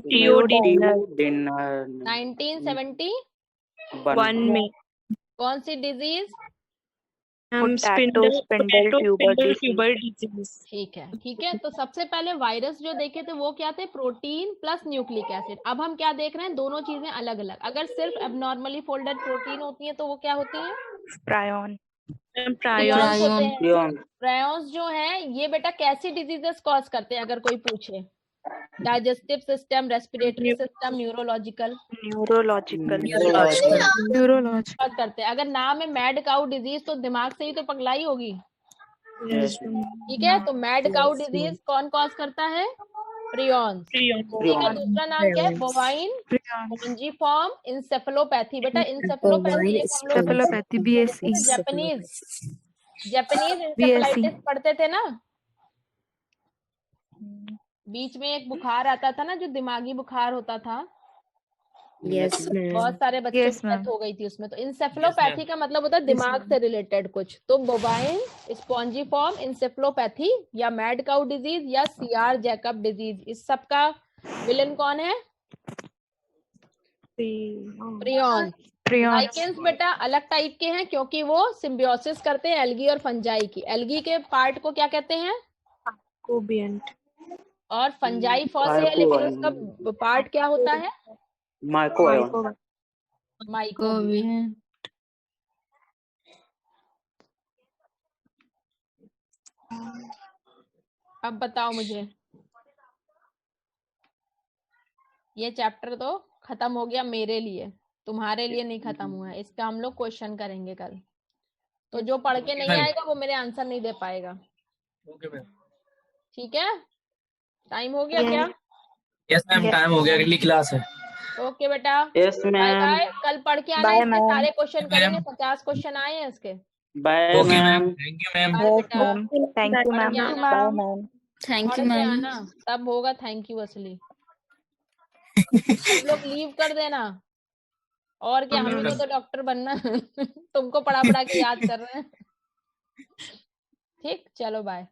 1971 में। कौन सी डिजीज, स्पिंडल ट्यूबर डिजीज। ठीक है। तो सबसे पहले वायरस जो देखे थे वो क्या थे, प्रोटीन प्लस न्यूक्लिक एसिड। अब हम क्या देख रहे हैं, दोनों चीजें अलग अलग। अगर सिर्फ एबनॉर्मली फोल्डेड प्रोटीन होती है तो वो क्या होती है, प्रायोन्स जो है। ये बेटा कैसी डिजीजेस कॉज करते हैं, अगर कोई पूछे, digestive system, respiratory system, neurological करते हैं। अगर नाम है मैड काउ डिजीज तो दिमाग से ही तो पगलाई होगी। ठीक है। तो मैड काउ डिजीज कौन कॉज करता है, प्रियॉन्स। ठीक है। दूसरा नाम क्या है, बोवाइन स्पॉन्जीफॉर्म इंसेफेलोपैथी। बेटा encephalopathy BSE Japanese Japanese encephalitis पढ़ते थे ना, बीच में एक बुखार आता था ना जो दिमागी बुखार होता था, यस मैम। बहुत सारे बच्चों Yes, की ma'am. डेथ हो गई थी उसमें। तो इंसेफेलोपैथी का मतलब होता है दिमाग से रिलेटेड कुछ। तो बोवाइन स्पॉन्जीफॉर्म इंसेफेलोपैथी या मैड काउ डिजीज या सीआर जैकब डिजीज, इस सब का विलन कौन है? प्रियॉन। Prions. लाइकेंस बेटा अलग टाइप के हैं क्योंकि वो सिम्बियोसिस करते हैं एल्गी और फंजाई की। एल्गी के पार्ट को क्या कहते हैं? कोबियंट। और फंजाई फॉस है लेकिन उसका पार्ट क्या होता है? माइक्रोबायोम। माइकोबियम। अब बताओ मुझे, ये चैप्टर तो खत्म हो गया मेरे लिए, तुम्हारे लिए नहीं खत्म हुआ है। इसका हम लोग क्वेश्चन करेंगे कल। तो जो पढ़ के नहीं आएगा वो मेरे आंसर नहीं दे पाएगा। ठीक है, टाइम हो गया क्या? यस मैम, टाइम हो गया, अगली क्लास है। ओके बेटा, यस बाय मैम। बाय। कल पढ़ के आना, Bye, इसके ma'am. सारे क्वेश्चन करेंगे, 50 क्वेश्चन आए हैं इसके। Bye okay ma'am, ma'am. Thank you ma'am. Bye बेटा, Thank you, पढ़ ma'am. के Bye, आना, ma'am. थैंक पढ़ यू के मैम। आना, तब होगा थैंक यू असली। तुम लोग लीव कर देना, और क्या, हम ही को तो डॉक्टर बनना है। तुमको पढ़ा पढ़ा के याद कर रहे हैं। ठीक, चलो बाय।